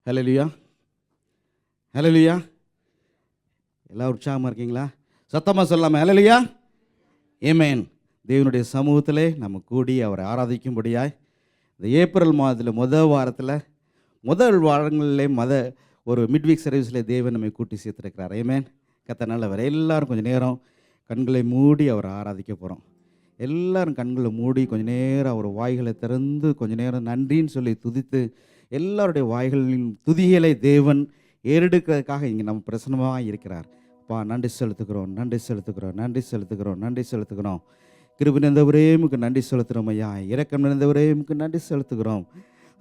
ஹல்லேலூயா, ஹல்லேலூயா. எல்லாம் உற்சாகமாக இருக்கீங்களா? சத்தமாக சொல்லாமல் ஹல்லேலூயா, ஆமென். தேவனுடைய சமூகத்திலே நம்ம கூடி அவரை ஆராதிக்கும்படியாய் இந்த ஏப்ரல் மாதத்தில் முதல் வாரங்களிலே ஒரு மிட்வீக் சர்வீஸில் தேவன் நம்மை கூட்டி சேர்த்துருக்கிறார். ஆமென். கர்த்தர் நல்லவர். எல்லாரும் கொஞ்சம் நேரம் கண்களை மூடி அவரை ஆராதிக்க போகிறோம். எல்லாரும் கண்களை மூடி கொஞ்சம் நேரம் அவர் வாய்களை திறந்து கொஞ்சம் நேரம் நன்றின்னு சொல்லி துதித்து எல்லாருடைய வாய்களின் துதிகளை தேவன் ஏறெடுக்கிறதுக்காக இங்கே நம்ம பிரசன்னமாக இருக்கிறார். அப்பா, நன்றி செலுத்துகிறோம், நன்றி செலுத்துகிறோம், நன்றி செலுத்துகிறோம், நன்றி செலுத்துகிறோம். கிருபை நிறைந்தவரே உமக்கு நன்றி செலுத்துகிறோம் ஐயா. இரக்கம் நிறைந்தவரே உமக்கு நன்றி செலுத்துகிறோம்.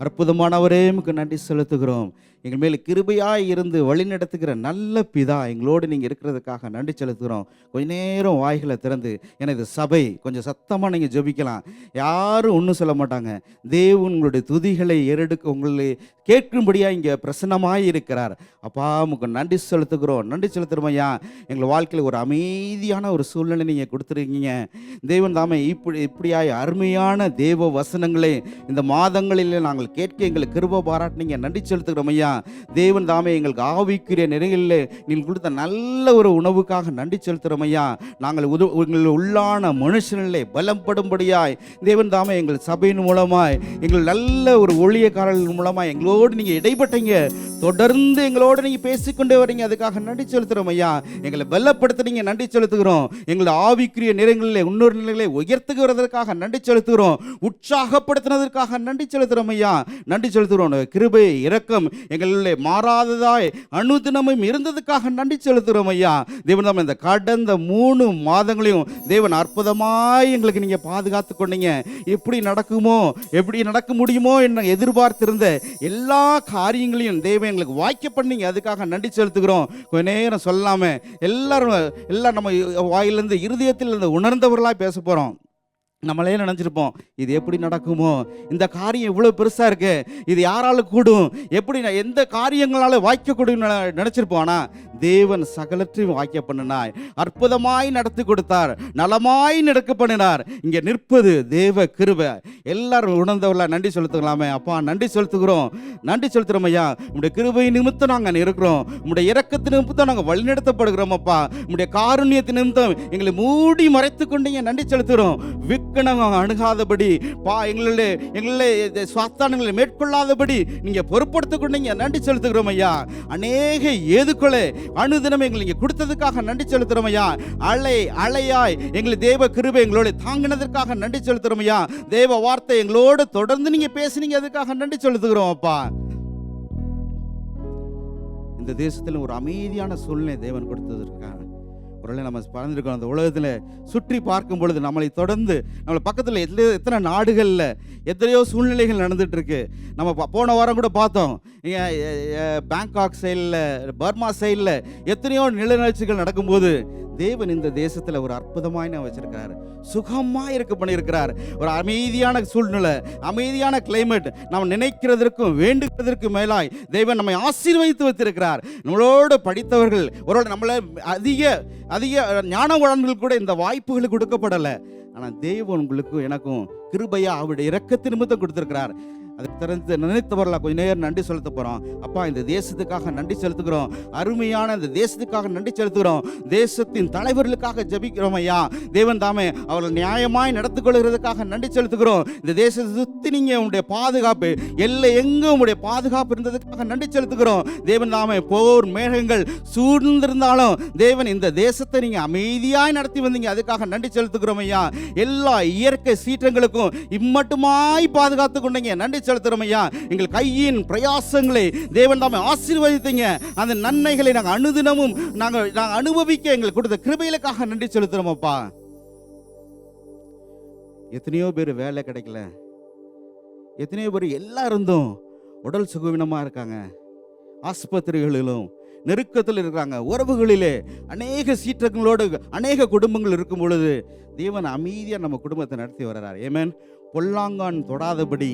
அற்புதமானவரே உமக்கு நன்றி செலுத்துகிறோம். எங்கள் மேல் கிருபையாக இருந்து வழி நடத்துகிற நல்ல பிதா, எங்களோடு நீங்கள் இருக்கிறதுக்காக நன்றி செலுத்துகிறோம். கொஞ்ச நேரம் வாய்களை திறந்து, ஏன்னா இது சபை, கொஞ்சம் சத்தமாக நீங்கள் ஜெபிக்கலாம். யாரும் ஒன்றும் சொல்ல மாட்டாங்க. தேவன் உங்களுடைய துதிகளை ஏறெடுக்க உங்களை கேட்கும்படியாக இங்கே பிரசன்னமாக இருக்கிறார். அப்பா, உமக்கு நன்றி செலுத்துகிறோம், நன்றி செலுத்துகிறோம் ஐயா. எங்கள் வாழ்க்கையில் ஒரு அமைதியான ஒரு சூழ்நிலை நீங்கள் கொடுத்துருக்கீங்க. தேவன் தாமே இப்படியாய் அருமையான தேவ வசனங்களை இந்த மாதங்களில் நாங்கள் கேட்க எங்களுக்கு கிருபை பாராட்டினீங்க. நன்றி செலுத்துகிறோம் ஐயா. தேவன் தாமே எங்களுக்கு ஆவிக்குரிய நிறைகளில் நீங்கள் கொடுத்த நல்ல ஒரு உணவுக்காக நன்றி செலுத்துகிறோம் ஐயா. நாங்கள் எங்கள் உள்ளான மனுஷனிலே பலப்படும்படியாய் தேவன் தாமே எங்கள் சபையின் மூலமாய் எங்கள் நல்ல ஒரு ஊழியக்காரர்கள் மூலமாய் எங்களோடு நீங்கள் இடைப்பட்டீங்க. தொடர்ந்து எங்களோடு நீங்கள் பேசிக்கொண்டே வரீங்க. அதுக்காக நன்றி செலுத்துகிறோம் ஐயா. எங்களை பலப்படுத்துறீங்க, நன்றி செலுத்துகிறோம். எங்களை ஆவிக்குரிய நிறைகளிலே இன்னொரு நிலைகளை உயர்த்துகிறதற்காக நன்றி செலுத்துகிறோம். உற்சாகப்படுத்தினதற்காக நன்றி செலுத்துகிறோம் ஐயா. நன்றி செலுத்துகிறோம். கிருபை இரக்கம் எங்களிலே மாறாததாய் அனுதினமும் இருந்ததுக்காக நன்றி செலுத்துகிறோம் ஐயா. தேவன் தாமே இந்த கடந்த 3 மாதங்களையும் தேவன் அற்புதமாய் எங்களுக்கு நீங்கள் பாதுகாத்து கொண்டீங்க. எப்படி நடக்குமோ, எப்படி நடக்க முடியுமோ என்று எதிர்பார்த்திருந்த எல்லா காரியங்களையும் தேவன் எங்களுக்கு வாய்க்க பண்ணீங்க. அதுக்காக நன்றி செலுத்துகிறோம். கொஞ்ச நேரம் சொல்லாம எல்லாரும் நம்ம வாயிலிருந்து இருதயத்தில் உணர்ந்தவர்களாக பேச போகிறோம். நம்மளே நினச்சிருப்போம், இது எப்படி நடக்குமோ, இந்த காரியம் இவ்வளோ பெருசாக இருக்கு, இது யாரால கூடும், எப்படி எந்த காரியங்களால் வாய்க்க கூடும் நினச்சிருப்போம். ஆனால் தேவன் சகலற்றையும் வாய்க்க பண்ணினார், அற்புதமாய் நடத்தி கொடுத்தார், நலமாய் நடக்க பண்ணினார். இங்கே நிற்பது தேவ கிருபை. எல்லாரும் உணர்ந்தவர்களாக நன்றி செலுத்துக்கலாமே. அப்பா, நன்றி செலுத்துகிறோம், நன்றி செலுத்துகிறோம் ஐயா. உங்களுடைய கிருபை நிமித்தம் நாங்கள் இருக்கிறோம், உங்களுடைய இரக்கத்தின் நிமித்தம் நாங்கள் வழிநடத்தப்படுகிறோம். அப்பா, உங்களுடைய காருண்யத்தின் நிமித்தம் எங்களை மூடி மறைத்து கொண்டீங்க. நன்றி செலுத்துகிறோம். அணுகாதபடி எங்களுடைய சாத்தானங்களை மேற்கொள்ளாதபடி நீங்க பொறுப்படுத்திக் கொண்டீங்க. நன்றி செலுத்துகிறோம் ஐயா. அநேக ஏதுக்களை அனுதினம் எங்களுக்கு கொடுத்ததுக்காக நன்றி செலுத்துகிறோம் ஐயா. அலையாய் எங்களை தேவ கிருபை எங்களோட தாங்கினதற்காக நன்றி செலுத்துகிறோம் ஐயா. தேவ வார்த்தை எங்களோடு தொடர்ந்து நீங்க பேசுனீங்க, அதுக்காக நன்றி செலுத்துகிறோம் அப்பா. இந்த தேசத்தில் ஒரு அமைதியான சூழ்நிலை தேவன் கொடுத்ததற்காக ஒருவேளை நம்ம பறந்துருக்கோம். அந்த உலகத்தில் சுற்றி பார்க்கும் பொழுது நம்மளை தொடர்ந்து நம்மளை பக்கத்தில் எத்தனை நாடுகளில் எத்தனையோ சூழ்நிலைகள் நடந்துட்டு இருக்கு. நம்ம போன வாரம் கூட பார்த்தோம், பேங்காக் சைடில், பர்மா சைடில் எத்தனையோ நிலநடுக்கங்கள் நடக்கும்போது தேவன் இந்த தேசத்தில் ஒரு அற்புதமாய் நான் வச்சிருக்கிறார், சுகமாக இருக்க பண்ணியிருக்கிறார். ஒரு அமைதியான சூழ்நிலை, அமைதியான கிளைமேட், நம்ம நினைக்கிறதற்கும் வேண்டுகிறதற்கும் மேலாய் தேவன் நம்மை ஆசீர்வதித்து வைத்திருக்கிறார். நம்மளோடு படித்தவர்கள், ஒருவேளை நம்மள அதிக ஞான வளன்கள் கூட இந்த வாய்ப்புகளுக்கு கொடுக்கப்படலை. ஆனால் தேவன் உங்களுக்கும் எனக்கும் கிருபையா அவருடைய இரக்கத்தின் நிமித்தம் கொடுத்திருக்கிறார். அதை திறந்து நினைத்தவர்களாக கொஞ்ச நேரம் நன்றி செலுத்த போகிறோம். அப்பா, இந்த தேசத்துக்காக நன்றி செலுத்துகிறோம். அருமையான இந்த தேசத்துக்காக நன்றி செலுத்துகிறோம். தேசத்தின் தலைவர்களுக்காக ஜெபிக்கிறோம் ஐயா. தேவன் தாமே அவர்கள் நியாயமாய் நடந்து கொள்கிறதுக்காக நன்றி செலுத்துகிறோம். இந்த தேசத்தை சுற்றி நீங்கள் உங்களுடைய பாதுகாப்பு எல்லை எங்கும் உங்களுடைய பாதுகாப்பு இருந்ததுக்காக நன்றி செலுத்துகிறோம். தேவன் தாமே போர் மேகங்கள் சூழ்ந்திருந்தாலும் தேவன் இந்த தேசத்தை நீங்கள் அமைதியாய் நடத்தி வந்தீங்க, அதுக்காக நன்றி செலுத்துகிறோம் ஐயா. எல்லா இயற்கை சீற்றங்களுக்கும் இம்மட்டுமாய் பாதுகாத்து கொண்டீங்க, நன்றி செலுத்துறோம் ஐயா. எங்கள் கையின் பிரயாசங்களை தேவன் தாமே ஆசீர்வதித்தீங்க. அந்த நன்மைகளை நாங்கள் அனுதினமும் நாங்கள் அனுபவிக்க எங்களுக்கு கொடுத்த கிருபைகளுக்காக நன்றி செலுத்துறோம் அப்பா. எத்தனையோ பேர் வேலை கிடைக்கல, எத்தனையோ பேர் எல்லா இருந்தும் உடல் சுகவீனமாக இருக்காங்க, ஆஸ்பத்திரிகளிலும் நெருக்கத்தில் இருக்கிறாங்க, உறவுகளிலே அநேக சீற்றங்களோடு அநேக குடும்பங்கள் இருக்கும் பொழுது தேவன் அமைதியாக நம்ம குடும்பத்தை நடத்தி வர்றார். ஆமென். பொல்லாங்கான் தொடாதபடி,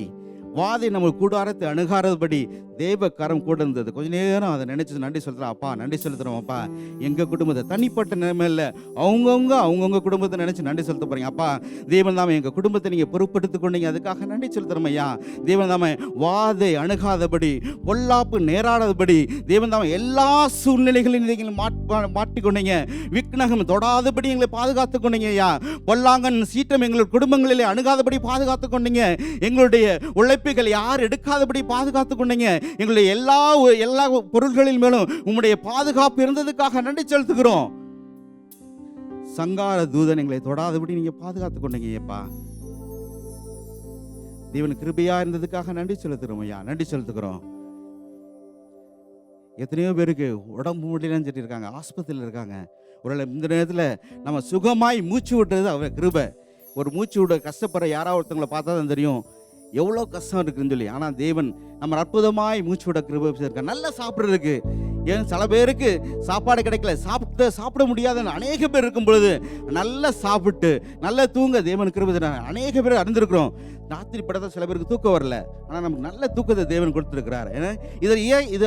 வாதை நம்ம கூடாரத்தை அணுகாதபடி தேவ கரம் கூட இருந்தது. கொஞ்ச நேரம் அதை நினைச்சு நன்றி சொல்கிறோம். அப்பா நன்றி செலுத்துகிறோம். அப்பா எங்கள் குடும்பத்தை தனிப்பட்ட நிலைமையில் அவங்கவுங்க குடும்பத்தை நினைச்சு நன்றி செலுத்த போறீங்க. அப்பா தேவன் தாமே எங்கள் குடும்பத்தை நீங்கள் பொறுப்படுத்திக் கொண்டீங்க, அதுக்காக நன்றி செலுத்துகிறோம் ஐயா. தேவன் தாமே வாதை அணுகாதபடி, பொல்லாப்பு நேராதபடி, தேவன் தாமே எல்லா சூழ்நிலைகளையும் நீங்கள் மாட்டிக்கொண்டீங்க. விக்னகம் தொடாதபடி எங்களை பாதுகாத்து கொண்டீங்க ஐயா. பொல்லாங்கன் சீற்றம் எங்கள் குடும்பங்களிலே அணுகாதபடி பாதுகாத்து கொண்டீங்க. எங்களுடைய உழைப்புகள் யார் எடுக்காதபடி பாதுகாத்து கொண்டீங்க. எங்களுடைய எல்லா பொருள்களின் மேலும் உம்முடைய பாதுகாப்பு இருந்ததுக்காக நன்றி செலுத்துகிறோம். சங்கார தூதன் எங்களை தொடாதபடி நீங்க பாதுகாத்து கொண்டீங்கப்பா. தேவன் கிருபையா இருந்ததுக்காக நன்றி செலுத்துகிறோம் ஐயா, நன்றி செலுத்துகிறோம். எத்தனையோ பேருக்கு உடம்பு முடியலன்னு சொல்லி இருக்காங்க, ஆஸ்பத்திரியில் இருக்காங்க. ஒரு இந்த நேரத்தில் நம்ம சுகமாய் மூச்சு விட்டுறது அவர் கிருபை. ஒரு மூச்சு விட கஷ்டப்படுற யாராவது ஒருத்தவங்களை பார்த்தா தான் தெரியும் எவ்வளோ கஷ்டம் இருக்குன்னு சொல்லி. ஆனால் தேவன் நம்ம அற்புதமாய் மூச்சு விட கிருபை இருக்க, நல்லா சாப்பிட்றதுக்கு. ஏன் சில பேருக்கு சாப்பாடு கிடைக்கல, சாப்பிட முடியாத அநேக பேர் இருக்கும் பொழுது நல்லா சாப்பிட்டு நல்லா தூங்க தேவன் கிருபை அநேக பேர் அறிந்திருக்கிறோம். ராத்திரி படத்தை சில பேருக்கு தூக்கம் வரல, ஆனால் நமக்கு நல்ல தூக்கத்தை தேவன் கொடுத்துருக்கிறார். ஏன்னா இது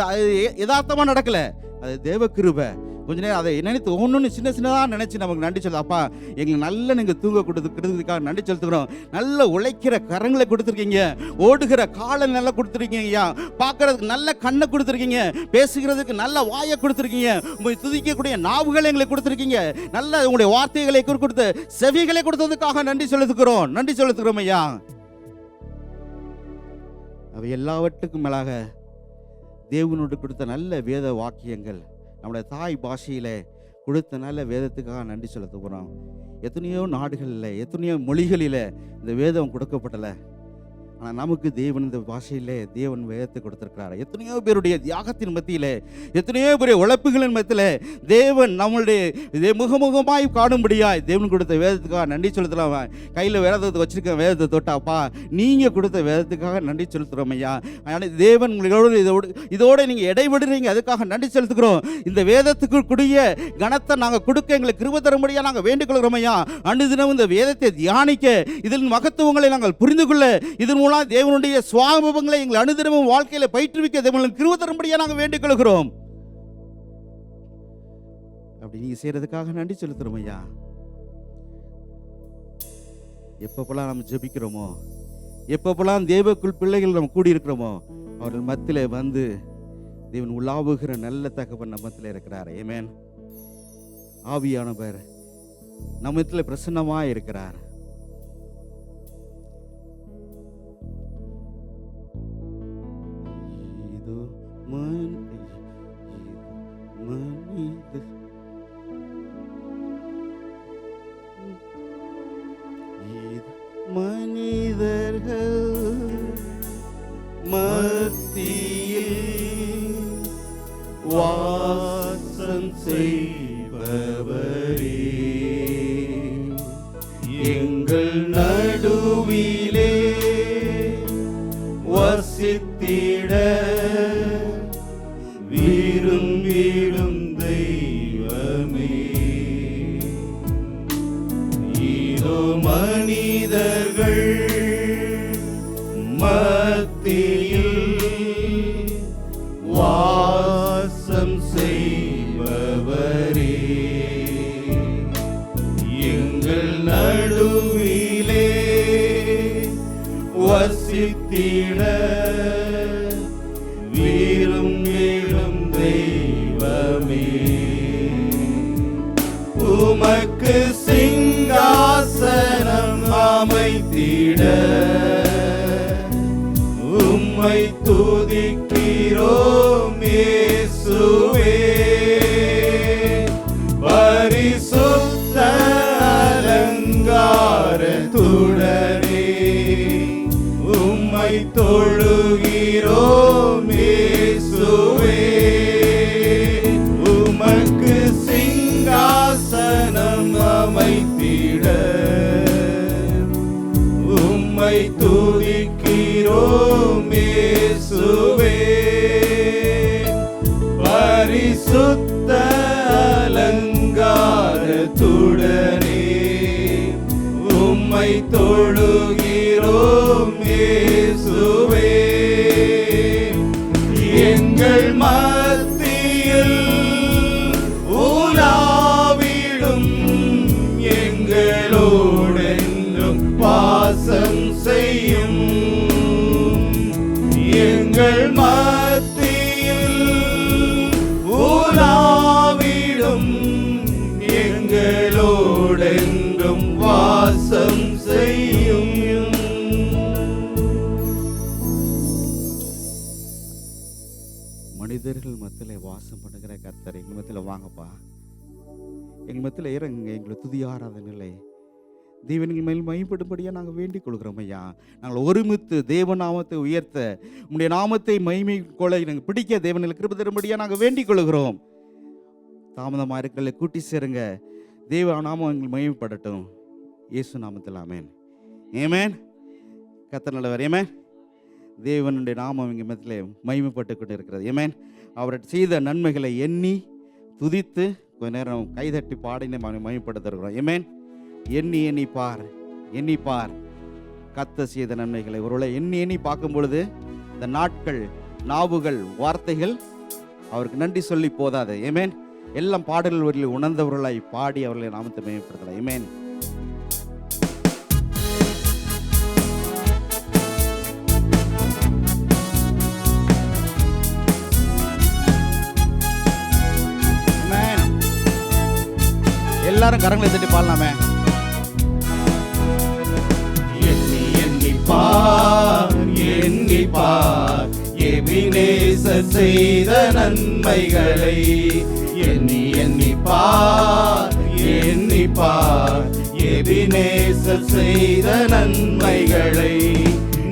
யதார்த்தமாக நடக்கல, அது தேவ கிருபை. கொஞ்ச நேரம் அதை நினைத்து ஒன்று சின்னதாக நினைச்சு நமக்கு நன்றி சொல்லுது. அப்பா எங்களுக்கு நல்ல நீங்கள் தூங்க கொடுத்துருக்காக நன்றி செலுத்துக்கிறோம். நல்ல உழைக்கிற கரங்களை கொடுத்துருக்கீங்க, ஓடுகிற காலை நல்லா கொடுத்துருக்கீங்க ஐயா, பார்க்கறதுக்கு நல்ல கண்ணை கொடுத்துருக்கீங்க, பேசுகிறதுக்கு நல்ல வாயை கொடுத்துருக்கீங்க, உங்களை துதிக்கக்கூடிய நாவுகளை எங்களுக்கு கொடுத்துருக்கீங்க, நல்ல உங்களுடைய வார்த்தைகளை கொடுத்து செவிகளை கொடுத்ததுக்காக நன்றி செலுத்துக்கிறோம் ஐயா. அவை எல்லாவற்றுக்கும் மேலாக தேவனோடு கொடுத்த நல்ல வேத வாக்கியங்கள், நம்முடைய தாய் பாஷையில் கொடுத்த நல்ல வேதத்துக்காக நன்றி செலுத்த போகிறோம். எத்தனையோ நாடுகளில் எத்தனையோ மொழிகளில் இந்த வேதம் கொடுக்கப்படலை, ஆனால் நமக்கு தேவன் இந்த பாஷையிலே தேவன் வேதத்தை கொடுத்திருக்கிறார். எத்தனையோ பேருடைய தியாகத்தின் மத்தியில், எத்தனையோ பேருடைய உழைப்புகளின் மத்தியில் தேவன் நம்மளுடைய முகமுகமாய் காணும்படியாய் தேவன் கொடுத்த வேதத்துக்காக நன்றி செலுத்தலாம். கையில் வேதத்தை வச்சிருக்க வேதத்தை தொட்டாப்பா நீங்கள் கொடுத்த வேதத்துக்காக நன்றி செலுத்துகிறோம் ஐயா. தேவன் உங்களோட இதோடு நீங்கள் இடைவிடுறீங்க, அதுக்காக நன்றி செலுத்துக்கிறோம். இந்த வேதத்துக்கு கூடிய கனத்தை நாங்கள் கொடுக்க எங்களுக்கு கிருபை தரும்படியாக நாங்கள் வேண்டிக் கொள்கிறோம் ஐயா. அனுதினம் இந்த வேதத்தை தியானிக்க, இதன் மகத்துவங்களை நாங்கள் புரிந்து கொள்ள, இதன் தேவனுடைய சுவாபங்களை எங்கள் அனுதினமும் வாழ்க்கையில பயிற்றுவிக்க தேவன் கிருபை தரும்படியாக நாங்கள் வேண்டிக் கொள்கிறோம். அப்படி நீங்க செய்யறதுக்காக நன்றி செலுத்துறோம் ஐயா. எப்பப்பெல்லாம் நம்ம ஜெபிக்கிறோமோ, எப்பப்பெல்லாம் தேவக்குள் பிள்ளைகள் நம்ம கூடி இருக்கிறோமோ, அவர்கள் மத்தியில வந்து தேவன் உலாவுகிற நல்ல தகவல் நம்ம மத்தியில இருக்கிறார். ஆமென். ஆவியானவர் நம்ம மத்தியில பிரசன்னமா இருக்கிறார். மனிதர்கள் மத்தியில் வாசம் செய்பவரே, எங்கள் நடுவிலே வசித்திட விரும்பிடும் தெய்வமே, இதோ மனிதர்கள் மத்தியில் வாசம் செய்பவரே, எங்கள் நடுவிலே வசித்திட விரும்பிடும் தெய்வமே, உமக்கு சிங்காசனம் அமைத்திட உம்மை துதிக்கிறோம் இயேசுவே, பரிசுத்த அலங்காரத்துடனே உம்மை தொழுகிறோம் இயேசுவே, உமக்கு சிங்காசனம் அமைத்திட உம்மை துதிக்கிறோம் இயேசுவே, பரிசுத்த அலங்காரத்துடனே உம்மை தொழுகிறோம் இயேசுவே. இயேசுவே எங்கள் மத்தியில் உலாவிடும் எங்களோடென்றும் வாசம் செய்யும் எங்கள் மத்தியில் உலாவிடும் எங்களோடென்றும் வாசம் செய்யும். மனிதர்கள் மத்தியில் வாசம் பண்ணுகிற கர்த்தர் எங்கள் மத்தியில் வாங்கப்பா, எங்கள் மத்தியில் இறங்குங்க. எங்களை துதி ஆராதனை தேவனின் மேல் மகிமைப்படும்படியாக நாங்கள் வேண்டிக் கொள்கிறோம் ஐயா. நாங்கள் ஒருமித்து தேவ நாமத்தை உயர்த்த, உங்களுடைய நாமத்தை மகிமை கொள்ள நாங்கள் பிடிக்க தேவனில் கிருபை தரும்படியாக நாங்கள் வேண்டிக் கொள்கிறோம். தாமதமாக இருக்கிற கூட்டி சேருங்க. தேவ நாமம் எங்களுக்கு மகிமைப்படட்டும். இயேசு நாமத்தில் ஆமென். ஆமென். கர்த்தர் நல்லவர். ஆமென். தேவனுடைய நாமம் எங்கள் மத்தியிலே மகிமைப்பட்டு கொண்டு இருக்கிறது. ஆமென். அவர் செய்த நன்மைகளை எண்ணி துதித்து கொஞ்ச நேரம் கைதட்டி பாடினே மகிமைப்படுத்துகிறோம். ஆமென். எண்ணி எண்ணி பார், எண்ணி பார் கர்த்தர் செய்த நன்மைகளை. ஒருவேளை எண்ணி பார்க்கும் பொழுது இந்த நாட்கள், நாவுகள், வார்த்தைகள் அவருக்கு நன்றி சொல்லி போதாது. ஆமென். எல்லாம் பாடல்கள் வரியில் உணர்ந்தவர்களாய் பாடி அவர்களை நாமத்தை மேம்படுத்தலாம். ஆமென். எல்லாரும் கரங்களை தட்டி பாடலாமே. எண்ணி எண்ணி பார், எண்ணி பார் எபினேசர் செய்த நன்மைகளை. எண்ணி எண்ணி பார், எண்ணி பார் எபினேசர் செய்த நன்மைகளை.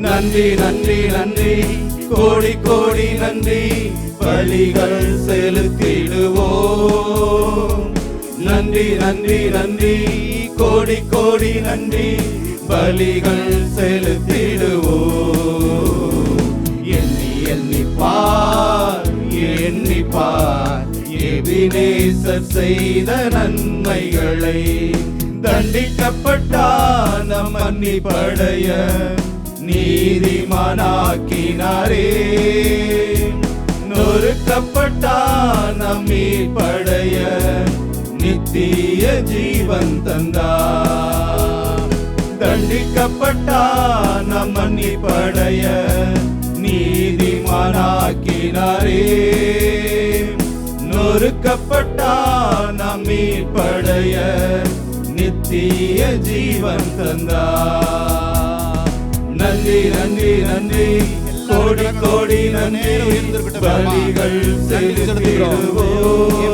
நன்றி நன்றி நன்றி கோடி கோடி நன்றி பலிகள் செலுத்திடுவோம். நன்றி நன்றி நன்றி கோடி கோடி நன்றி பலிகள் செலுத்திடுவோம். எண்ணி எண்ணி பார், எண்ணி பார் எபினேசர் செய்த நன்மைகளை. தண்டிக்கப்பட்டார் நம் மன்னிப்படைய நீதிமானாக்கினாரே. நொறுக்கப்பட்டார் நம் மீட்படைய நித்திய ஜீவன் தந்தார். தண்டிக்கப்பட்டார் நம் மன்னிப்படைய நீதிமானாக்கினாரே. நொறுக்கப்பட்டார் நம் மீட்படைய நித்திய ஜீவன் தந்தார். நன்றி நன்றி நன்றி கோடி கோடி நன்றி பலிகள் செலுத்திடுவோம்.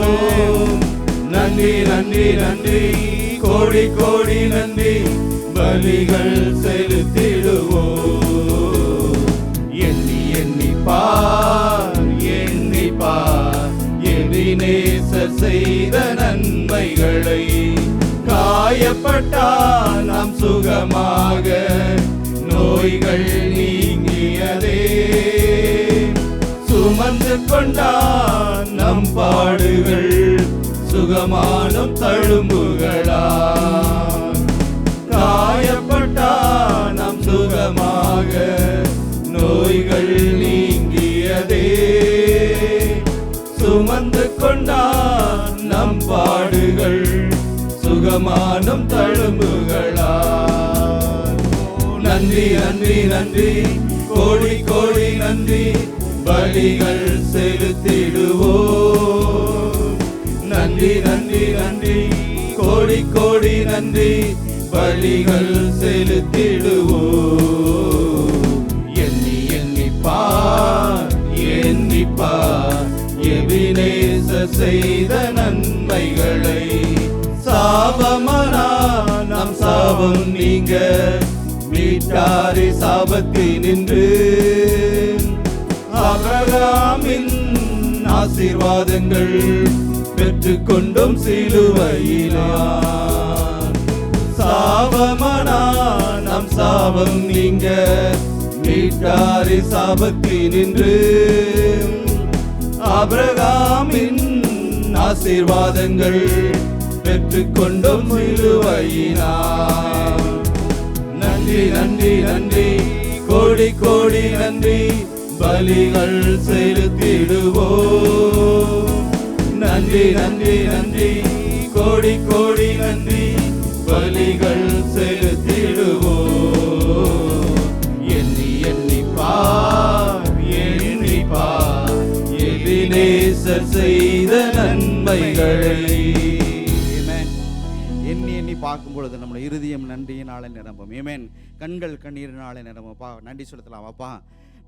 நன்றி நன்றி நன்றி கோடி கோடி நன்றி பலிகள் செலுத்திடுவோம். எண்ணி எண்ணி பார், எண்ணி பார் எபினேசர் செய்த நன்மைகளை. காயப்பட்டால் நாம் சுகமாக நோய்கள் நீங்கியதே. சுமந்து கொண்டான் நம் பாடுகள் சுகமானும் தழும்புகளா. காயப்பட்டான் நம் சுகமாக நோய்கள் நீங்கியதே. சுமந்து கொண்டான் நம் பாடுகள் சுகமானும் தழும்புகளா. நன்றி நன்றி நன்றி கோடி கோடி நன்றி பலிகள் செலுத்திடுவோம். நன்றி நன்றி நன்றி கோடி கோடி நன்றி பலிகள் செலுத்திடுவோம். எண்ணி எண்ணி பார், எண்ணி பார் எபினேசர் செய்த நன்மைகளை. சாபமானா நம் சாபம் நீங்க மீட்டாரி சாபத்தினின்று. ஆபிரகாமின் ஆசீர்வாதங்கள் பெற்றுக்கொண்டும் சிலுவையிலான். சாபமானா நம் சாபம் நீங்க மீட்டாரி சாபத்தினின்று. ஆபிரகாமின் ஆசீர்வாதங்கள் பெற்றுக்கொண்டும் சிலுவையினார். நன்றி நன்றி நன்றி கோடி கோடி நன்றி பலிகள் செலுத்திடுவோம். நன்றி நன்றி நன்றி கோடி கோடி நன்றி பலிகள் செலுத்திடுவோம். எண்ணி எண்ணி பார் எண்ணி பார் எபினேசர் செய்த நன்மைகளை. எண்ணி எண்ணி பார்க்கும் பொழுது நம்முடைய இருதயம் நன்றியினாலே நிரம்பும். ஆமென். கண்கள் கண்ணீரினாலே நிரம்பும். அப்பா நன்றி செலுத்தலாம். அப்பா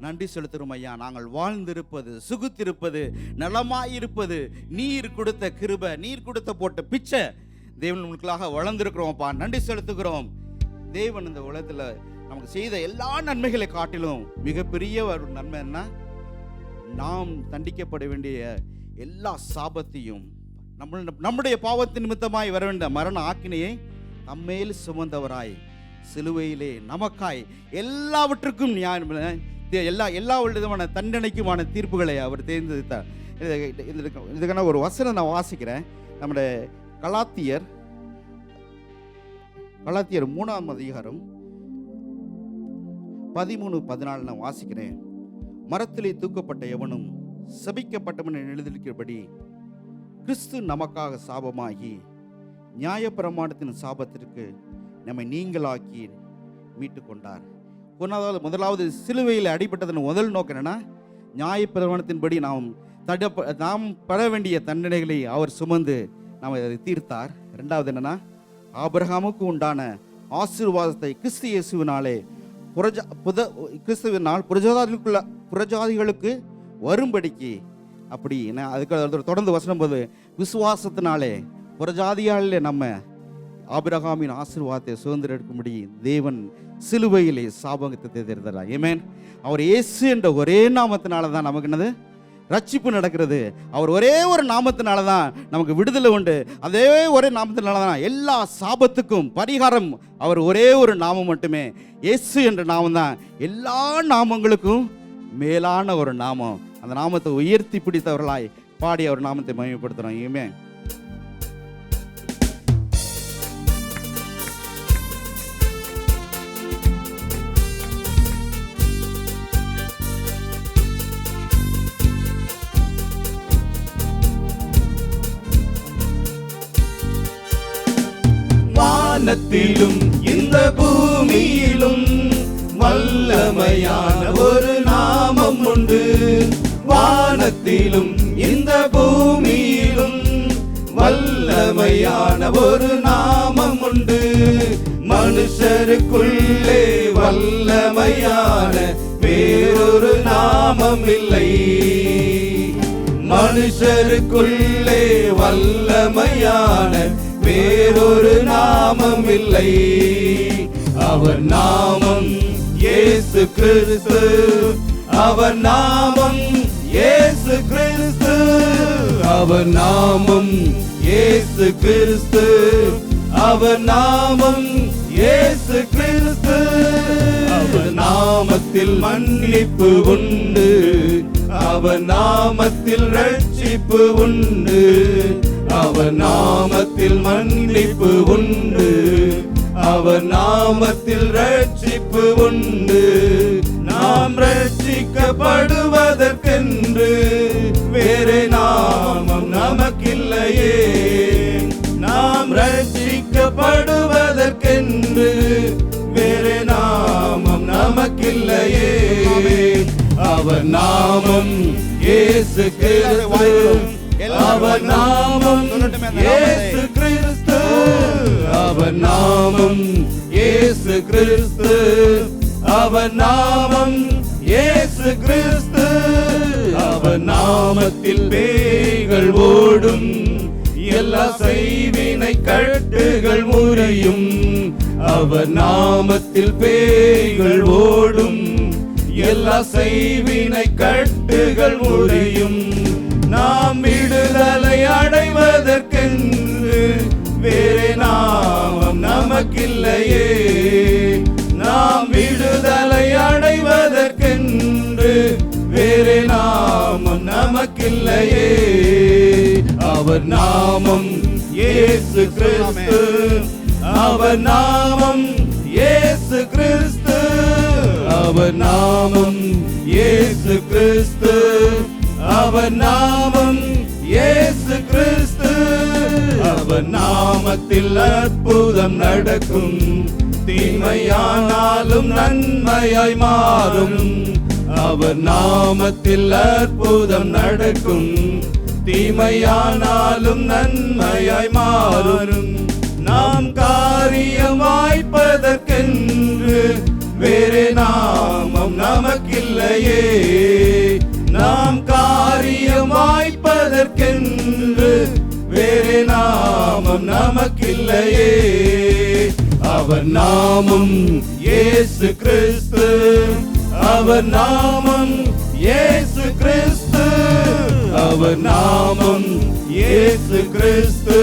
நன்றி செலுத்துறோம் ஐயா. நாங்கள் வாழ்ந்திருப்பது, சுகுத்திருப்பது, நலமாயிருப்பது நீர் கொடுத்த கிருபை, நீர் கொடுத்த போட்ட பிச்சை தேவன் உங்களுக்காக வளர்ந்துருக்கிறோம்ப்பா. நன்றி செலுத்துகிறோம். தேவன் இந்த உலகத்தில் நமக்கு செய்த எல்லா நன்மைகளை காட்டிலும் மிகப்பெரிய ஒரு நன்மை என்ன? நாம் தண்டிக்கப்பட வேண்டிய எல்லா சாபத்தையும் நம்முடைய பாவத்தின் நிமித்தமாய் வர வேண்டிய மரண ஆக்கினையை நம்மேல் சுமந்தவராய் சிலுவையிலே நமக்காய் எல்லாவற்றுக்கும் எல்லா விதமான தண்டனைக்குமான தீர்ப்புகளை அவர் தேர்ந்தெடுத்தார். இதுக்கான ஒரு வசனம் நான் வாசிக்கிறேன். நம்முடைய கலாத்தியர் 3ஆம் அதிகாரம் 13-14 நான் வாசிக்கிறேன். மரத்திலே தூக்கப்பட்ட எவனும் சபிக்கப்பட்டவன் எழுதியிருக்கிறபடி கிறிஸ்து நமக்காக சாபமாகி நியாயப்பிரமாணத்தின் சாபத்திற்கு நம்மை நீங்களாக்கி மீட்டு கொண்டார். முதலாவது சிலுவையில் அடிபட்டதன் முதல் நோக்கம் என்னன்னா, நியாயப்பிரமாணத்தின்படி நாம் பெற வேண்டிய தண்டனைகளை அவர் சுமந்து நாம் அதை தீர்த்தார். ரெண்டாவது என்னன்னா, ஆபிரகாமுக்கு உண்டான ஆசீர்வாதத்தை கிறிஸ்து இயேசுவினாலே கிறிஸ்துவினால் புறஜாதிகளுக்கு வரும்படிக்கு அப்படி அதுக்கு தொடர்ந்து வசனம் போது விசுவாசத்தினாலே புறஜாதியாலே நம்ம ஆபிரகாமின் ஆசீர்வாதத்தை சுதந்திரம் எடுக்கும்படி தேவன் சிலுவையிலே சாபத்தை தேர்ந்தெடுத்தார். ஆமென். அவர் இயேசு என்ற ஒரே நாமத்தினால தான் நமக்கு என்னது ரட்சிப்பு நடக்கிறது. அவர் ஒரே ஒரு நாமத்தினால தான் நமக்கு விடுதலை உண்டு. அதே ஒரே நாமத்தினால தான் எல்லா சாபத்துக்கும் பரிகாரம். அவர் ஒரே ஒரு நாமம் மட்டுமே, இயேசு என்ற நாமம் தான் எல்லா நாமங்களுக்கும் மேலான ஒரு நாமம். அந்த நாமத்தை உயர்த்தி பிடித்தவர்களாய் பாடி அவர் நாமத்தை மகிமைப்படுத்துறோம். ஆமென். வானத்திலும் இந்த பூமியிலும் வல்லமையான ஒரு நாமம் உண்டு. வானத்திலும் இந்த பூமியிலும் வல்லமையான ஒரு நாமம் உண்டு. மனுஷருக்குள்ளே வல்லமையான வேறொரு நாமம் இல்லை. மனுஷருக்குள்ளே வல்லமையான வேறொரு நாமம் இல்லை. அவர் நாமம் இயேசு கிறிஸ்து. அவர் நாமம் இயேசு கிறிஸ்து. அவர் நாமம் இயேசு கிறிஸ்து. அவர் நாமம் இயேசு கிறிஸ்து. அவர் நாமத்தில் மன்னிப்பு உண்டு. அவர் நாமத்தில் ரட்சிப்பு உண்டு. அவர் நாமத்தில் மன்னிப்பு உண்டு. அவர் நாமத்தில் ரட்சிப்பு உண்டு. நாம் ரட்சிக்கப்படுவதற்கென்று வேறு நாமம் நமக்கில்லையே. நாம் ரட்சிக்கப்படுவதற்கென்று வேறு நாமம் நமக்கில்லையே. அவர் நாமம் இயேசு கிறிஸ்து. அவர் நாமம் இயேசு கிறிஸ்து. அவர் நாமம் இயேசு கிறிஸ்து. அவர் நாமம் இயேசு கிறிஸ்து. அவர் நாமத்தில் பேய்கள் ஓடும். எல்லா செய்வினை கட்டுகள் முறியும். அவர் நாமத்தில் பேய்கள் ஓடும். எல்லா செய்வினை கட்டுகள் முறியும். நாம் விடுதலை அடைவதற்கென்று வேறு நாமம் நமக்கில்லையே. நாம் விடுதலை அடைவதற்கென்று வேறு நாமம் நமக்கில்லையே. அவர் நாமம் இயேசு கிறிஸ்து. அவர் நாமம் இயேசு கிறிஸ்து. அவர் நாமம் இயேசு கிறிஸ்து, அவர் நாமம் இயேசு கிறிஸ்து. அவர் நாமத்தில் அற்புதம் நடக்கும், தீமையானாலும் நன்மையாய் மாறும். அவர் நாமத்தில் அற்புதம் நடக்கும், தீமையானாலும் நன்மையாய் மாறும். நாம் காரியம் வாய்ப்பதற்கென்று வேறு நாமம் நமக்கில்லையே. நாம் காரியம் வாய்ப்பதற்கென்று வேறு நாமம் நமக்கில்லையே. அவர் நாமம் இயேசு கிறிஸ்து, அவர் நாமம் இயேசு கிறிஸ்து, அவர் நாமம் இயேசு கிறிஸ்து,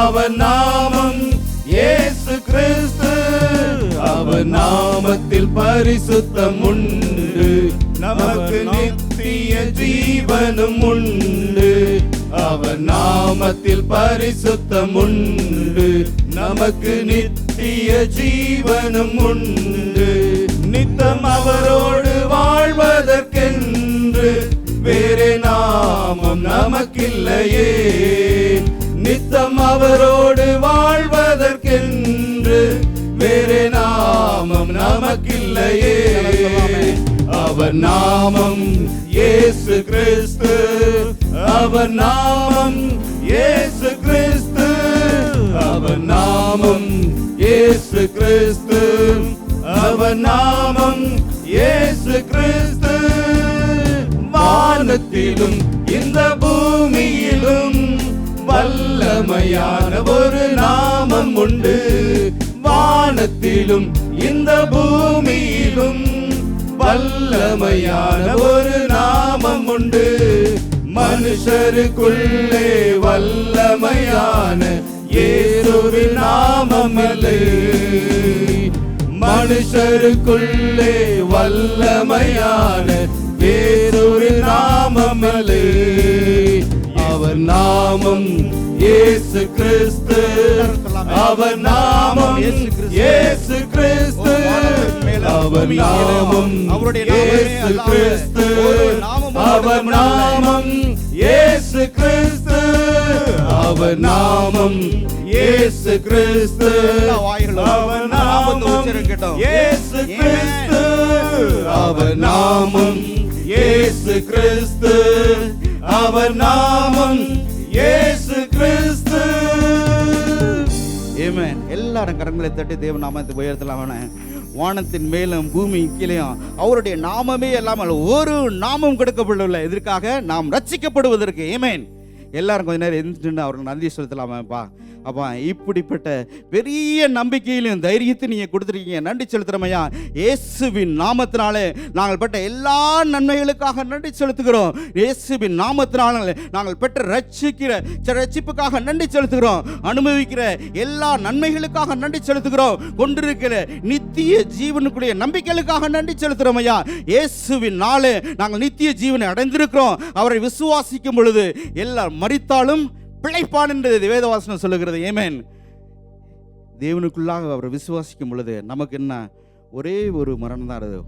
அவர் நாமம் இயேசு கிறிஸ்து. அவர் நாமத்தில் பரிசுத்தம் உண்டு, நமக்கு நித்திய ஜீவனும் உண்டு. அவர் நாமத்தில் பரிசுத்தம் உண்டு, நமக்கு நித்திய ஜீவனும் உண்டு. நித்தம் அவரோடு வாழ்வதற்கென்று வேறு நாமம் நமக்கில்லையே. நித்தம் அவரோடு வாழ்வதற்கென்று வேறு நாமம் நமக்கில்லையே. அவர் நாமம் இயேசு கிறிஸ்து, அவர் நாமம் இயேசு கிறிஸ்து, அவர் நாமம் இயேசு கிறிஸ்து, அவர் நாமம் இயேசு கிறிஸ்து. வானத்திலும் இந்த பூமியிலும் வல்லமையான ஒரு நாமம் உண்டு. வானத்திலும் இந்த பூமியிலும் வல்லமையான ஒரு நாமம் உண்டு. மனுஷருக்குள்ளே வல்லமையான இயேசுவின் நாமம் இல்லை. மனுஷருக்குள்ளே வல்லமையான இயேசுவின் நாமம் இல்லை. அவர் நாமம் இயேசு கிறிஸ்து, அவர் நாமம் இயேசு கிறிஸ்து, அவர் நாமம் இயேசு கிறிஸ்து, அவர் நாமம் இயேசு கிறிஸ்து, அவர் நாமம் இயேசு கிறிஸ்து, அவர் நாமம் இயேசு கிறிஸ்து, அவர் நாமம் இயேசு கிறிஸ்து, அவர் நாமம் இயேசு கிறிஸ்து. ஆமென். எல்லாரும் கரங்களை தட்டி தேவ நாமத்தை உயர்த்தலாம். வானத்தின் மேலும் பூமி கீழேயும் அவருடைய நாமமே இல்லாமல் ஒரு நாமம் கொடுக்கப்படவில்லை. எதற்காக? நாம் ரட்சிக்கப்படுவதற்கு. ஆமென். எல்லாரும் கொஞ்ச நேரம் எழுந்துட்டு அவருக்கு நன்றி செலுத்தலாமாப்பா. அப்பா, இப்படிப்பட்ட பெரிய நம்பிக்கையிலும் தைரியத்தை நீங்கள் கொடுத்துருக்கீங்க, நன்றி செலுத்துகிறோமையா. இயேசுவின் நாமத்தினாலே நாங்கள் பெற்ற எல்லா நன்மைகளுக்காக நன்றி செலுத்துகிறோம். இயேசுவின் நாமத்தினாலே நாங்கள் பெற்ற ரட்சிப்புக்காக நன்றி செலுத்துகிறோம். அனுபவிக்கிற எல்லா நன்மைகளுக்காக நன்றி செலுத்துகிறோம். கொண்டிருக்கிற நித்திய ஜீவனுக்குரிய நம்பிக்கைகளுக்காக நன்றி செலுத்துகிறோம் ஐயா. இயேசுவின் நாளே நாங்கள் நித்திய ஜீவனை அடைந்திருக்கிறோம். அவரை விசுவாசிக்கும் பொழுது எல்லாரும் மரித்தாலும் பிழைப்பான் என்று வேதவாசனம் சொல்லுகிறது. ஆமென். தேவனுக்குள்ளாக அவரை விசுவாசிக்கும் பொழுது நமக்கு என்ன? ஒரே ஒரு மரணம் தான். அது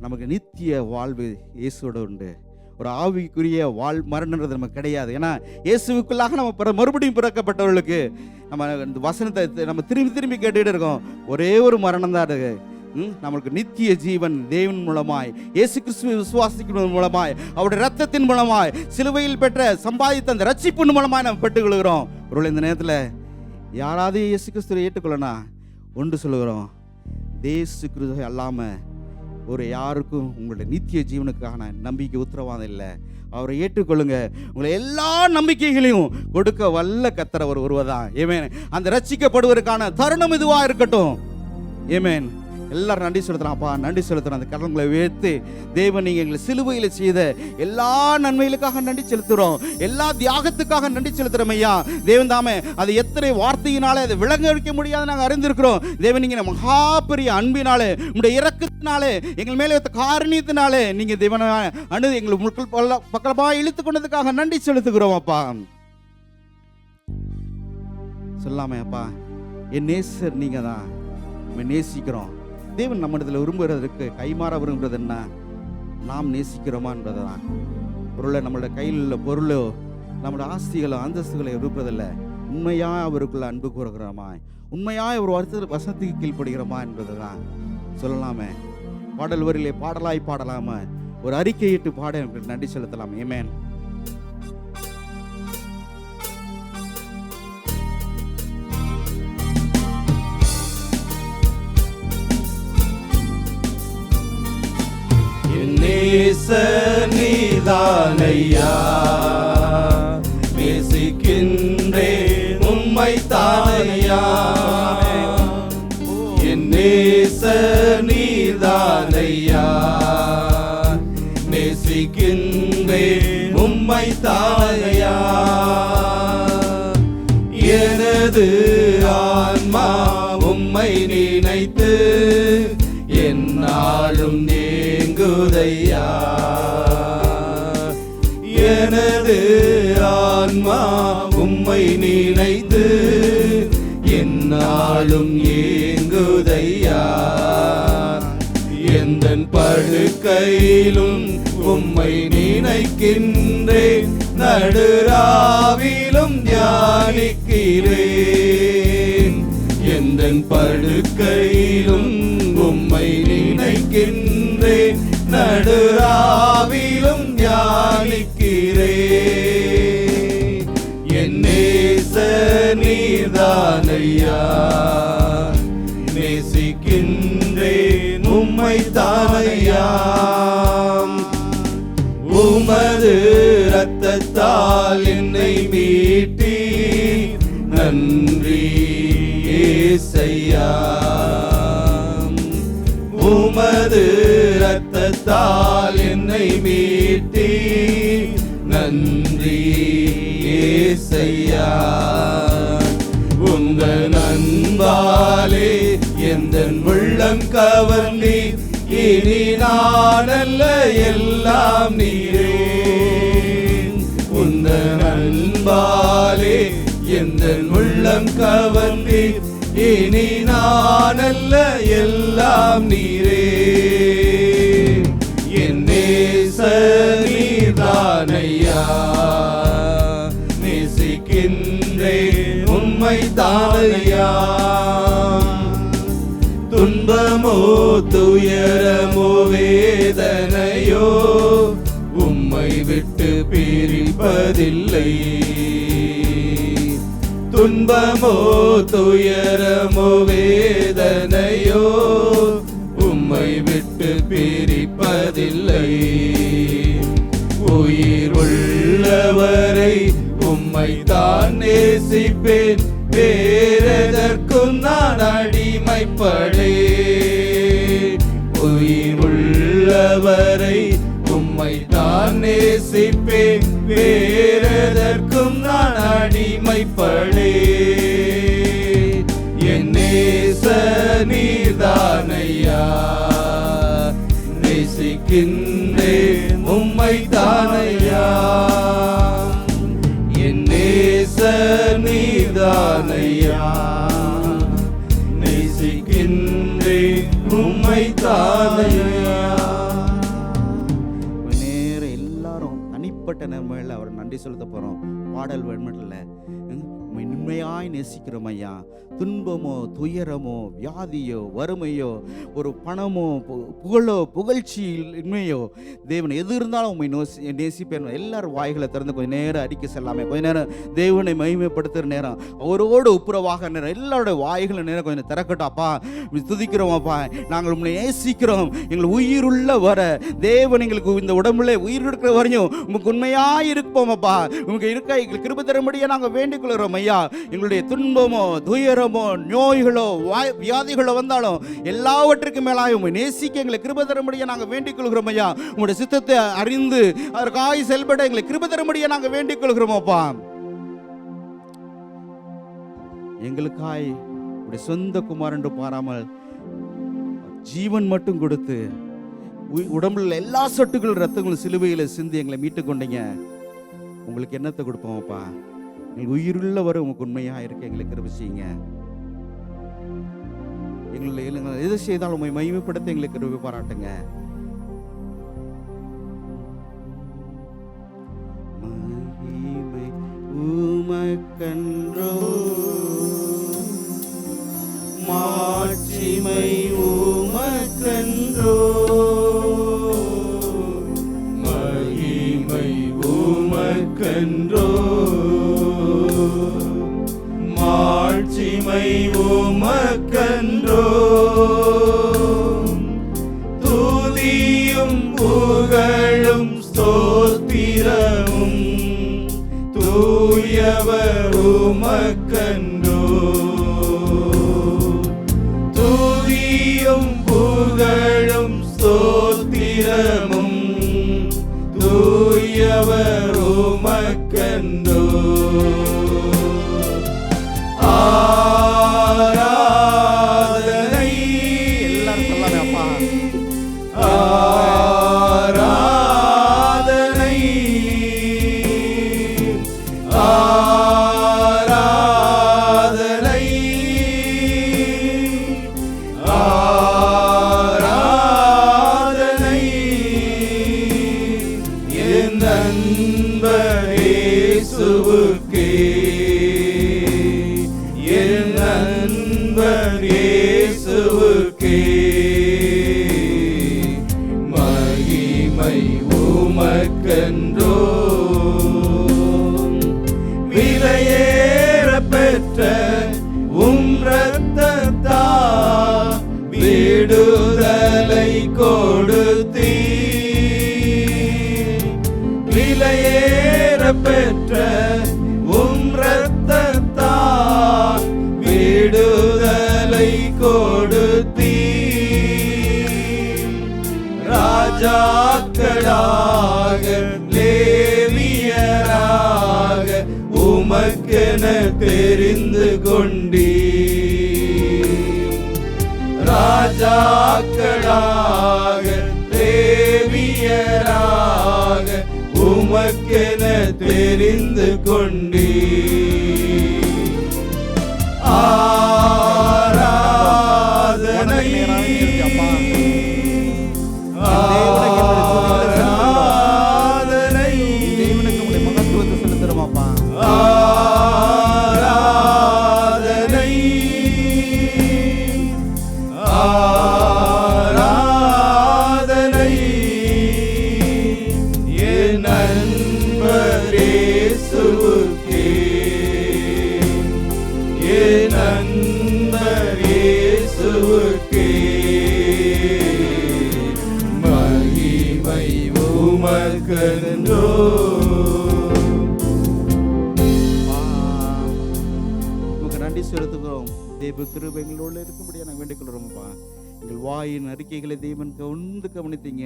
நமக்கு நித்திய வாழ்வு இயேசுவோட உண்டு. ஒரு ஆவிக்குரிய மரணன்றது நமக்கு கிடையாது. ஏன்னா இயேசுவுக்குள்ளாக நம்ம மறுபடியும் பிறக்கப்பட்டவர்களுக்கு நம்ம இந்த வசனத்தை நம்ம திரும்பி திரும்பி கேட்டுக்கிட்டு இருக்கோம். ஒரே ஒரு மரணம் தான் அது. நம்மளுக்கு நித்திய ஜீவன் தேவன் மூலமாய், இயேசு கிறிஸ்துவை விசுவாசிக்கிறது மூலமாய், அவருடைய ரத்தத்தின் மூலமாய், சிலுவையில் பெற்ற சம்பாதித்த அந்த ரட்சிப்பின் மூலமாய் நம்ம பெற்றுக்கொள்கிறோம். ஒரு இந்த நேரத்தில் யாராவது இயேசு கிறிஸ்துவை ஏற்றுக்கொள்ளனா ஒன்று சொல்லுகிறோம், இயேசு கிறிஸ்துவை அல்லாமல் ஒரு யாருக்கும் உங்களுடைய நித்திய ஜீவனுக்கான நம்பிக்கை உத்தரவாதம் இல்லை. அவரை ஏற்றுக்கொள்ளுங்க. உங்களை எல்லா நம்பிக்கைகளையும் கொடுக்க வல்ல கர்த்தர் அவர் ஒருவர்தான். ஆமென். அந்த ரட்சிக்கப்படுவதற்கான தருணம் இதுவாக இருக்கட்டும். ஆமென். எல்லாரும் நன்றி செலுத்துறான்ப்பா, நன்றி செலுத்துறோம். அந்த கடன்களை உயர்த்து தேவன் நீங்கள் எங்களை சிலுவையில் செய்த எல்லா நன்மைகளுக்காக நன்றி செலுத்துகிறோம். எல்லா தியாகத்துக்காக நன்றி செலுத்துகிறோம் ஐயா. தேவன் தாமே அது எத்தனை வார்த்தையினாலே அதை விளங்க வைக்க முடியாது நாங்கள் அறிந்திருக்கிறோம். தேவன் நீங்கள் மகா பெரிய அன்பினாலே, உங்களுடைய இரக்கத்தினாலே, எங்கள் மேலே வைத்த காரணியத்தினாலே நீங்கள் தேவனை எங்களை பக்கமாக இழுத்து கொண்டதுக்காக நன்றி செலுத்துகிறோம் அப்பா. சொல்லாமே அப்பா, என் நேசர் நீங்கள் தான், நம்ம நேசிக்கிறோம். தேவன் நம்மிடத்தில் விரும்புகிறதுக்கு கைமாற விரும்புகிறது என்ன? நாம் நேசிக்கிறோமா என்பதுதான். பொருளை, நம்மளோட கையில் உள்ள பொருளோ, நம்மளோட ஆஸ்திகளோ அந்தஸ்துகளை விரும்புறதில்லை. உண்மையாக அவருக்குள்ள அன்பு கூறுகிறோமா, உண்மையாக ஒரு வசனத்துக்கு கீழ்ப்படுகிறோமா என்பதுதான். சொல்லலாமே, பாடல் வரியிலே பாடலாய் பாடலாமா, ஒரு அறிக்கையிட்டு பாட எனக்கு நன்றி செலுத்தலாம். ஆமென். நீதானையா, நேசிக்கின்றேன் உம்மை தானையா. என் நேச நீதானையா, நேசிக்கின்றேன் உம்மை தானையா. எனது ஆன்மா உம்மை நினைத்து என்னாலும் நீங்குதையா. எனது ஆன்மா உம்மை நினைத்து என்னாலும் ஏங்குதையா. எந்தன் படுக்கையிலும் உம்மை நினைக்கின்றேன், நடுராவிலும் தியானிக்கிறேன். எந்தன் படுக்கையிலும் உம்மை நினைக்கின்றேன், நடுராவிலும் தியானிக்கிறேன். என் நேச நீர்தானையா, நேசிக்கின்றேன் உம்மை தானையா. உமது இரத்தத்தால் என்னை மீட்டி நன்றி ஏசையா. உமது இரத்தத்தால் என்னை மீட்டி நன்றி ஏசையா. உங்கள் அன்பாலே எந்தன் உள்ளம் கவர்ந்தீ, இனி நான் அல்ல எல்லாம் நீரே. உந்தன் அன்பாலே எந்தன் உள்ளம் கவர்ந்தீ, இனி நான் அல்ல எல்லாம் நீரே. என் நேச நீர்தானையா, நேசிக்கின்றேன் உம்மை தானையா. துன்பமோ துயரமோ வேதனையோ உம்மை விட்டு பிரிப்பதில்லை. துன்பமோ துயரமோ வேதனையோ உம்மை விட்டு பிரிப்பதில்லை. உயிர் உள்ளவரை உம்மை தான் நேசிப்பேன், வேறெதற்கும் நான் அடிமைப்படேன். உயிர் உள்ளவரை உம்மை தான் நேசிப்பேன், வேறெதற்கும் நான் அடிமைப்படேன். என் நேச நீர்தானையா, நேசிக்கின்றேன் உம்மை தானையா. என் நேச நீர்தானையா, நேசிக்கின்றேன் உம்மை தானையா. நேரம் எல்லாரும் தனிப்பட்ட நன்மையில் அவர் நன்றி செலுத்த போகிறோம். பாடல் வேண்மட்டில் உண்மையாய் நேசிக்கிறோம் ஐயா. துன்பமோ துயரமோ வியாதியோ வறுமையோ ஒரு பணமோ புகழோ புகழ்ச்சி இன்மையோ தேவன் எது இருந்தாலும் உண்மை நேசிப்பேன். எல்லாரும் வாய்களை திறந்து கொஞ்சம் நேரம் அறிக்கை செல்லாமே, கொஞ்ச நேரம் தேவனை மகிமைப்படுத்துகிற நேரம், அவரோடு ஒப்புரவாக நேரம், எல்லாருடைய வாய்களை நேரம் கொஞ்சம் திறக்கட்டாப்பா. துதிக்கிறோமாப்பா, நாங்கள் உண்மை நேசிக்கிறோம். எங்கள் உயிருள்ள வர தேவன் எங்களுக்கு இந்த உடம்புல உயிர் இருக்கிற வரையும் உங்களுக்கு உண்மையாக இருப்போமப்பா. உங்களுக்கு இருக்க எங்களுக்கு கிருபை தரும்படியாக நாங்கள் வேண்டிக் கொள்கிறோம் ஐயா. எங்களுடைய துன்பமோ துயரமோ நோய்களோ வியாதிகளோ வந்தாலும் எல்லாவற்றுக்கும் மேலாக உண்மை நேசிக்க எங்களை கிருபை தரும்படியாக நாங்கள் வேண்டிக் கொள்கிறோம் ஐயா. உங்களுடைய சித்தத்தை அறிந்து அதற்காய் செயல்பட எங்களை கிருபை தரும்படியாக நாங்கள் வேண்டிக் கொள்கிறோமப்பா. எங்களுக்காய் உடைய சொந்த குமாரன் என்று பாராமல் ஜீவன் மட்டும் கொடுத்து உடம்புல எல்லா சொட்டுகளும் ரத்தங்களும் சிலுவையில் சிந்தி எங்களை மீட்டு கொண்டீங்க. உங்களுக்கு என்னத்தை கொடுப்போம்ப்பா? எங்களுக்கு உயிருள்ள வரை உங்களுக்கு உண்மையாக இருக்க எங்களுக்கு கிருபை செய்யுங்க. எங்களை எது செய்தாலும் உம்மை மகிமைப்படுத்த எங்களுக்கு கிருபை பாராட்டுங்க. மகிமை உமக்கன்றோ, மாட்சிமை உமக்கன்றோ, மகிமை உமக்கன்றோ, மாட்சிமை உமக்கன்றோ, துதியும் புகழும் ஸ்தோத்திரமும் தூயவர் உமக்கன்றோ, துதியும் புகழும் ஸ்தோத்திரமும் தூயவர் உமக்கன்றோ. ஆராதனை எல்லாரும் சொல்லாமே அப்பா. ஆராதனை ஆராதனை ஆராதனை என் நண்பர் இயேசுவுக்கே, என் நண்பர் இயேசுவுக்கே மகிமை உமக்கன்றோ, விலையேற பெற்ற உம் இரத்தத்தால் விடுதலை கொடுத்தீர், விலையேற பெற்ற உம் இரத்தத்தால் விடுதலை கொடுத்தீர், ராஜாக்களாக லேவியராக உமக்கென தெரிந்து கொண்டீர், ராஜாக்களாக லேவியராக உமக்கென தெரிந்து கொண்டீர். ஆராதனை ஆராதனை தேவனுக்கு உம்முடைய மகத்துவத்தை செலுத்துறோம் அப்பா. ஆராதனை ஆராதனை என் நண்பர் இயேசுவுக்கே, என் நண்பர் இயேசுவுக்கே மகிமை உமக்கன்றோ. உமக்கு நன்றி செலுத்துகிறோம். தேவ கிருபை எங்களோட இருக்கும்படியா நாங்கள் வேண்டிக் கொள்கிறோம்ப்பா. எங்கள் வாயின் அறிக்கைகளை தேவன் கவனித்தீங்க.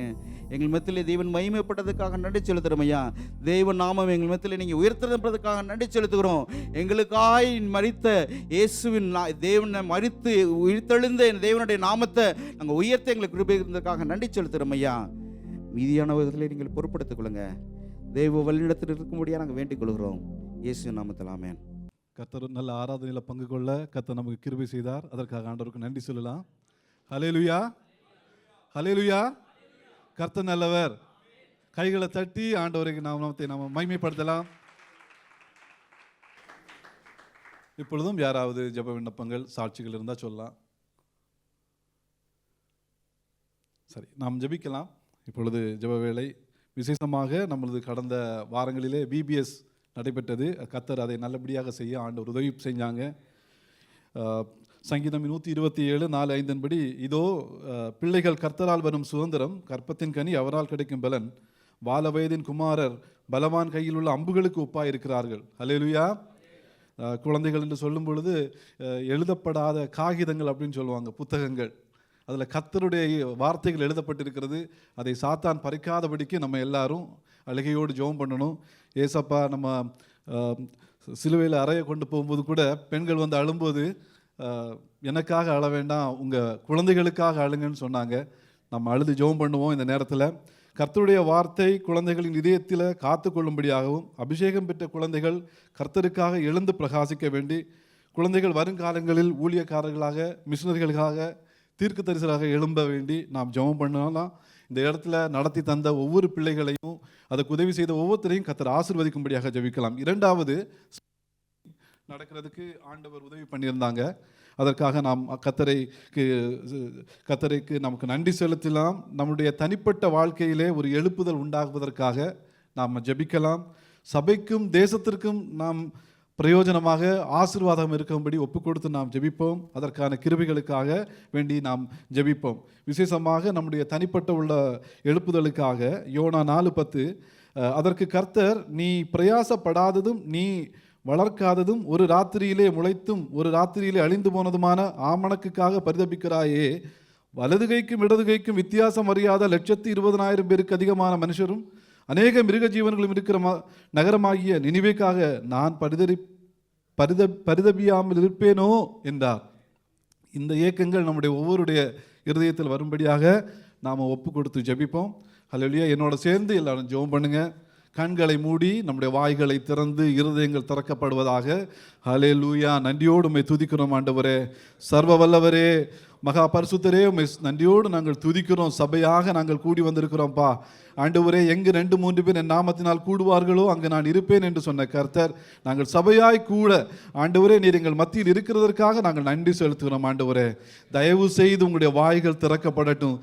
எங்கள் மத்தியிலே தேவன் மகிமைப்பட்டதுக்காக நன்றி செலுத்துகிறோம் ஐயா. தேவன் நாமம் எங்கள் மத்தியிலே நீங்கள் உயர்த்தினதுக்காக நன்றி செலுத்துகிறோம். எங்களுக்காய் மரித்த இயேசுவின் தேவனை மரித்து உயிர்த்தெழுந்த தேவனுடைய நாமத்தை நாங்கள் உயர்த்த எங்களுக்கு கிருபை இருந்ததுக்காக நன்றி செலுத்துகிறோம் ஐயா. மீதியான விதத்தில் நீங்கள் பொறுப்படுத்திக் கொள்ளுங்க. தேவ வழிநடத்தில் இருக்கும்படியாக நாங்கள் வேண்டிக் கொள்கிறோம். இயேசு நாமத்தில் ஆமென். கர்த்தர் நல்ல ஆராதனையில் பங்கு கொள்ள கர்த்தர் நமக்கு கிருபை செய்தார். அதற்காக ஆண்டவருக்கு நன்றி சொல்லலாம். ஹல்லேலூயா, ஹல்லேலூயா. கர்த்தர் நல்லவர். கைகளை தட்டி ஆண்டவருக்கு நாமத்தை மகிமைப்படுத்தலாம். இப்பொழுதும் யாராவது ஜெப விண்ணப்பங்கள் சாட்சிகள் இருந்தால் சொல்லலாம். சரி, நாம் ஜெபிக்கலாம். இப்பொழுது ஜெப வேளை. விசேஷமாக நம்மளது கடந்த வாரங்களிலே VBS நடைபெற்றது. கர்த்தர் அதை நல்லபடியாக செய்ய ஆண்டவர் உதவி செஞ்சாங்க. சங்கீதம் 127:4-5 படி, இதோ பிள்ளைகள் கர்த்தரால் வரும் சுதந்திரம், கற்பத்தின் கனி அவரால் கிடைக்கும் பலன், வால வயதின் குமாரர் பலவான் கையில் உள்ள அம்புகளுக்கு ஒப்பாய் இருக்கிறார்கள். ஹல்லேலூயா. குழந்தைகள் என்று சொல்லும் பொழுது எழுதப்படாத காகிதங்கள் அப்படின்னு சொல்லுவாங்க, புத்தகங்கள். அதில் கர்த்தருடைய வார்த்தைகள் எழுதப்பட்டிருக்கிறது. அதை சாத்தான் பறிக்காதபடிக்கு நம்ம எல்லாரும் அழுகையோடு ஜெபம் பண்ணணும். ஏசப்பா நம்ம சிலுவையில் அறைய கொண்டு போகும்போது கூட பெண்கள் வந்து அழும்போது, எனக்காக அழ வேண்டாம், உங்கள் குழந்தைகளுக்காக அழுங்கன்னு சொன்னாங்க. நம்ம அழுது ஜெபம் பண்ணுவோம். இந்த நேரத்தில் கர்த்தருடைய வார்த்தை குழந்தைகளின் இதயத்தில் காத்து கொள்ளும்படியாகவும், அபிஷேகம் பெற்ற குழந்தைகள் கர்த்தருக்காக எழுந்து பிரகாசிக்க வேண்டி, குழந்தைகள் வருங்காலங்களில் ஊழியக்காரர்களாக, மிஷனரிகளுக்காக தீர்க்கதரிசிகளாக எழும்ப வேண்டி நாம் ஜெபம் பண்ணலாம். இந்த இடத்துல நடத்தி தந்த ஒவ்வொரு பிள்ளைகளையும், அதுக்கு உதவி செய்த ஒவ்வொருத்தரையும் கர்த்தர் ஆசீர்வதிக்கும்படியாக ஜெபிக்கலாம். இரண்டாவது, நடக்கிறதுக்கு ஆண்டவர் உதவி பண்ணியிருந்தாங்க. அதற்காக நாம் கர்த்தருக்கு நமக்கு நன்றி செலுத்தலாம். நம்முடைய தனிப்பட்ட வாழ்க்கையிலே ஒரு எழுப்புதல் உண்டாகுவதற்காக நாம் ஜெபிக்கலாம். சபைக்கும் தேசத்திற்கும் நாம் பிரயோஜனமாக ஆசீர்வாதம் இருக்கும்படி ஒப்பு கொடுத்து நாம் ஜெபிப்போம். அதற்கான கிருபைகளுக்காக வேண்டி நாம் ஜெபிப்போம். விசேஷமாக நம்முடைய தனிப்பட்ட உள்ள எழுப்புதலுக்காக யோனா 4:10, அதற்கு கர்த்தர், நீ பிரயாசப்படாததும் நீ வளர்க்காததும் ஒரு ராத்திரியிலே முளைத்தும் ஒரு ராத்திரியிலே அழிந்து போனதுமான ஆமணக்குக்காக பரிதபிக்கிறாயே, வலதுகைக்கும் இடதுகைக்கும் வித்தியாசம் அறியாத 120,000 பேருக்கு அதிகமான மனுஷரும் அநேக மிருக ஜீவன்களும் இருக்கிற நகரமாகிய நினிவேக்காக நான் பரிதபியாமல் இருப்பேனோ என்றார். இந்த ஏக்கங்கள் நம்முடைய ஒவ்வொருடைய இருதயத்தில் வரும்படியாக நாம் ஒப்பு கொடுத்து ஜெபிப்போம். ஹல்லேலூயா. என்னோட சேர்ந்து எல்லாரும் ஜெபம் பண்ணுங்க. கண்களை மூடி நம்முடைய வாய்களை திறந்து இருதயங்கள் திறக்கப்படுவதாக. ஹல்லேலூயா. நன்றியோடு உம்மை துதிக்கிறோம் ஆண்டவரே, சர்வ வல்லவரே, மகா பரிசுத்தரே, உம்மை நன்றியோடு நாங்கள் துதிக்கிறோம். சபையாக நாங்கள் கூடி வந்திருக்கிறோம்ப்பா. ஆண்டவரே, எங்கு 2-3 பேர் என் நாமத்தினால் கூடுவார்களோ அங்கு நான் இருப்பேன் என்று சொன்ன கர்த்தர், நாங்கள் சபையாய் கூட ஆண்டவரே நீர் எங்கள் மத்தியில் இருக்கிறதற்காக நாங்கள் நன்றி செலுத்துகிறோம். ஆண்டவரே, தயவு செய்து உங்களுடைய வாய்கள் திறக்கப்படட்டும்,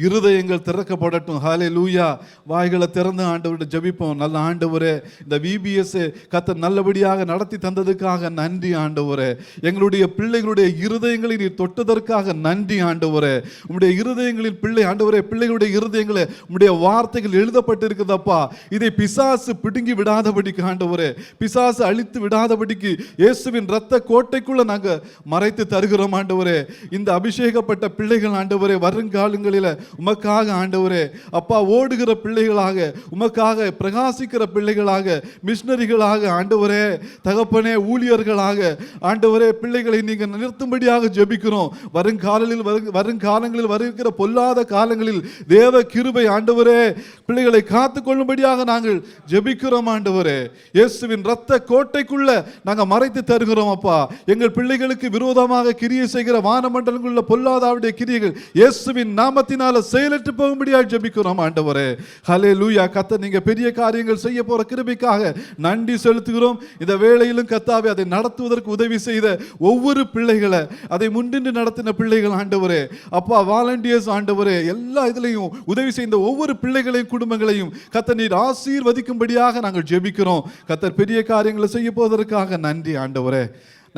இருதயங்கள் திறக்கப்படட்டும். ஹல்லேலூயா. வாய்களை திறந்து ஆண்டவர்கிட்ட ஜெபிப்போம். நல்ல ஆண்டவரே, இந்த VBS கர்த்தர் நல்லபடியாக நடத்தி தந்ததுக்காக நன்றி ஆண்டவரே. எங்களுடைய பிள்ளைகளுடைய இருதயங்களை நீர் தொட்டதற்காக நன்றி ஆண்டவரே. உம்முடைய இருதயங்களின் ஆண்டவரே, பிள்ளைகளுடைய இருதயங்களை உம்முடைய வார்த்தைகள் எழுதப்பட்டிருக்கிறதப்பா. இதை பிசாசு பிடுங்கி விடாதபடிக்கு ஆண்டவரே, பிசாசு அழித்து விடாதபடிக்கு இயேசுவின் இரத்த கோட்டைக்குள்ள நாங்க மறைத்து தருகிறோம் ஆண்டவரே. இந்த அபிஷேகப்பட்ட பிள்ளைகள் ஆண்டவரே, வருங்காலங்களில் உமக்காக ஆண்டவரே அப்பா ஓடுகிற பிள்ளைகளாக, உமக்காக பிரகாசிக்கிற பிள்ளைகளாக, மிஷனரிகளாக ஆண்டவரே, தகப்பனே, ஊழியர்களாக ஆண்டவரே, பிள்ளைகளை நீங்க நிறுத்தும்படியாக ஜெபிக்கிறோம். வருங்காலங்களில் வருகிற பொல்லாத காலங்களில் தேவ கிருபை ஆண்டவரே பிள்ளைகளை காத்துக் கொள்ளும்படியாக நாங்கள் ஜெபிக்கிறோம் ஆண்டவரே. இயேசுவின் இரத்த கோட்டைக்குள்ள நாங்கள் மறைத்து தருகிறோம் அப்பா. எங்கள் பிள்ளைகளுக்கு விரோதமாக கிரியை செய்கிற வானமண்டலங்களில் பொல்லாதாவுடைய கிரியைகள் இயேசுவின் நாமத்தினால செயலற்று போகும்படியாக ஜெபிக்கிறோம் ஆண்டவரே. ஹல்லேலூயா. கர்த்தர், நீங்க பெரிய காரியங்கள் செய்ய போற கிருபைக்காக நன்றி செலுத்துகிறோம். இந்த வேளையிலும் கர்த்தாவே, அதை நடத்துவதற்கு உதவி செய்த ஒவ்வொரு பிள்ளைகளை, அதை முன்னின்று நடத்தின பிள்ளைகள் ஆண்டவரே அப்பா, வாலண்டியர்ஸ் ஆண்டவரே, எல்லா இதுலையும் உதவி செய்த ஒவ்வொரு பிள்ளைகளையும் குடும்பங்களையும் கர்த்தர் நீர் ஆசீர்வதிக்கும்படியாக நாங்கள் ஜெபிக்கிறோம். கர்த்தர் பெரிய காரியங்களை செய்ய போவதற்காக நன்றி ஆண்டவரே.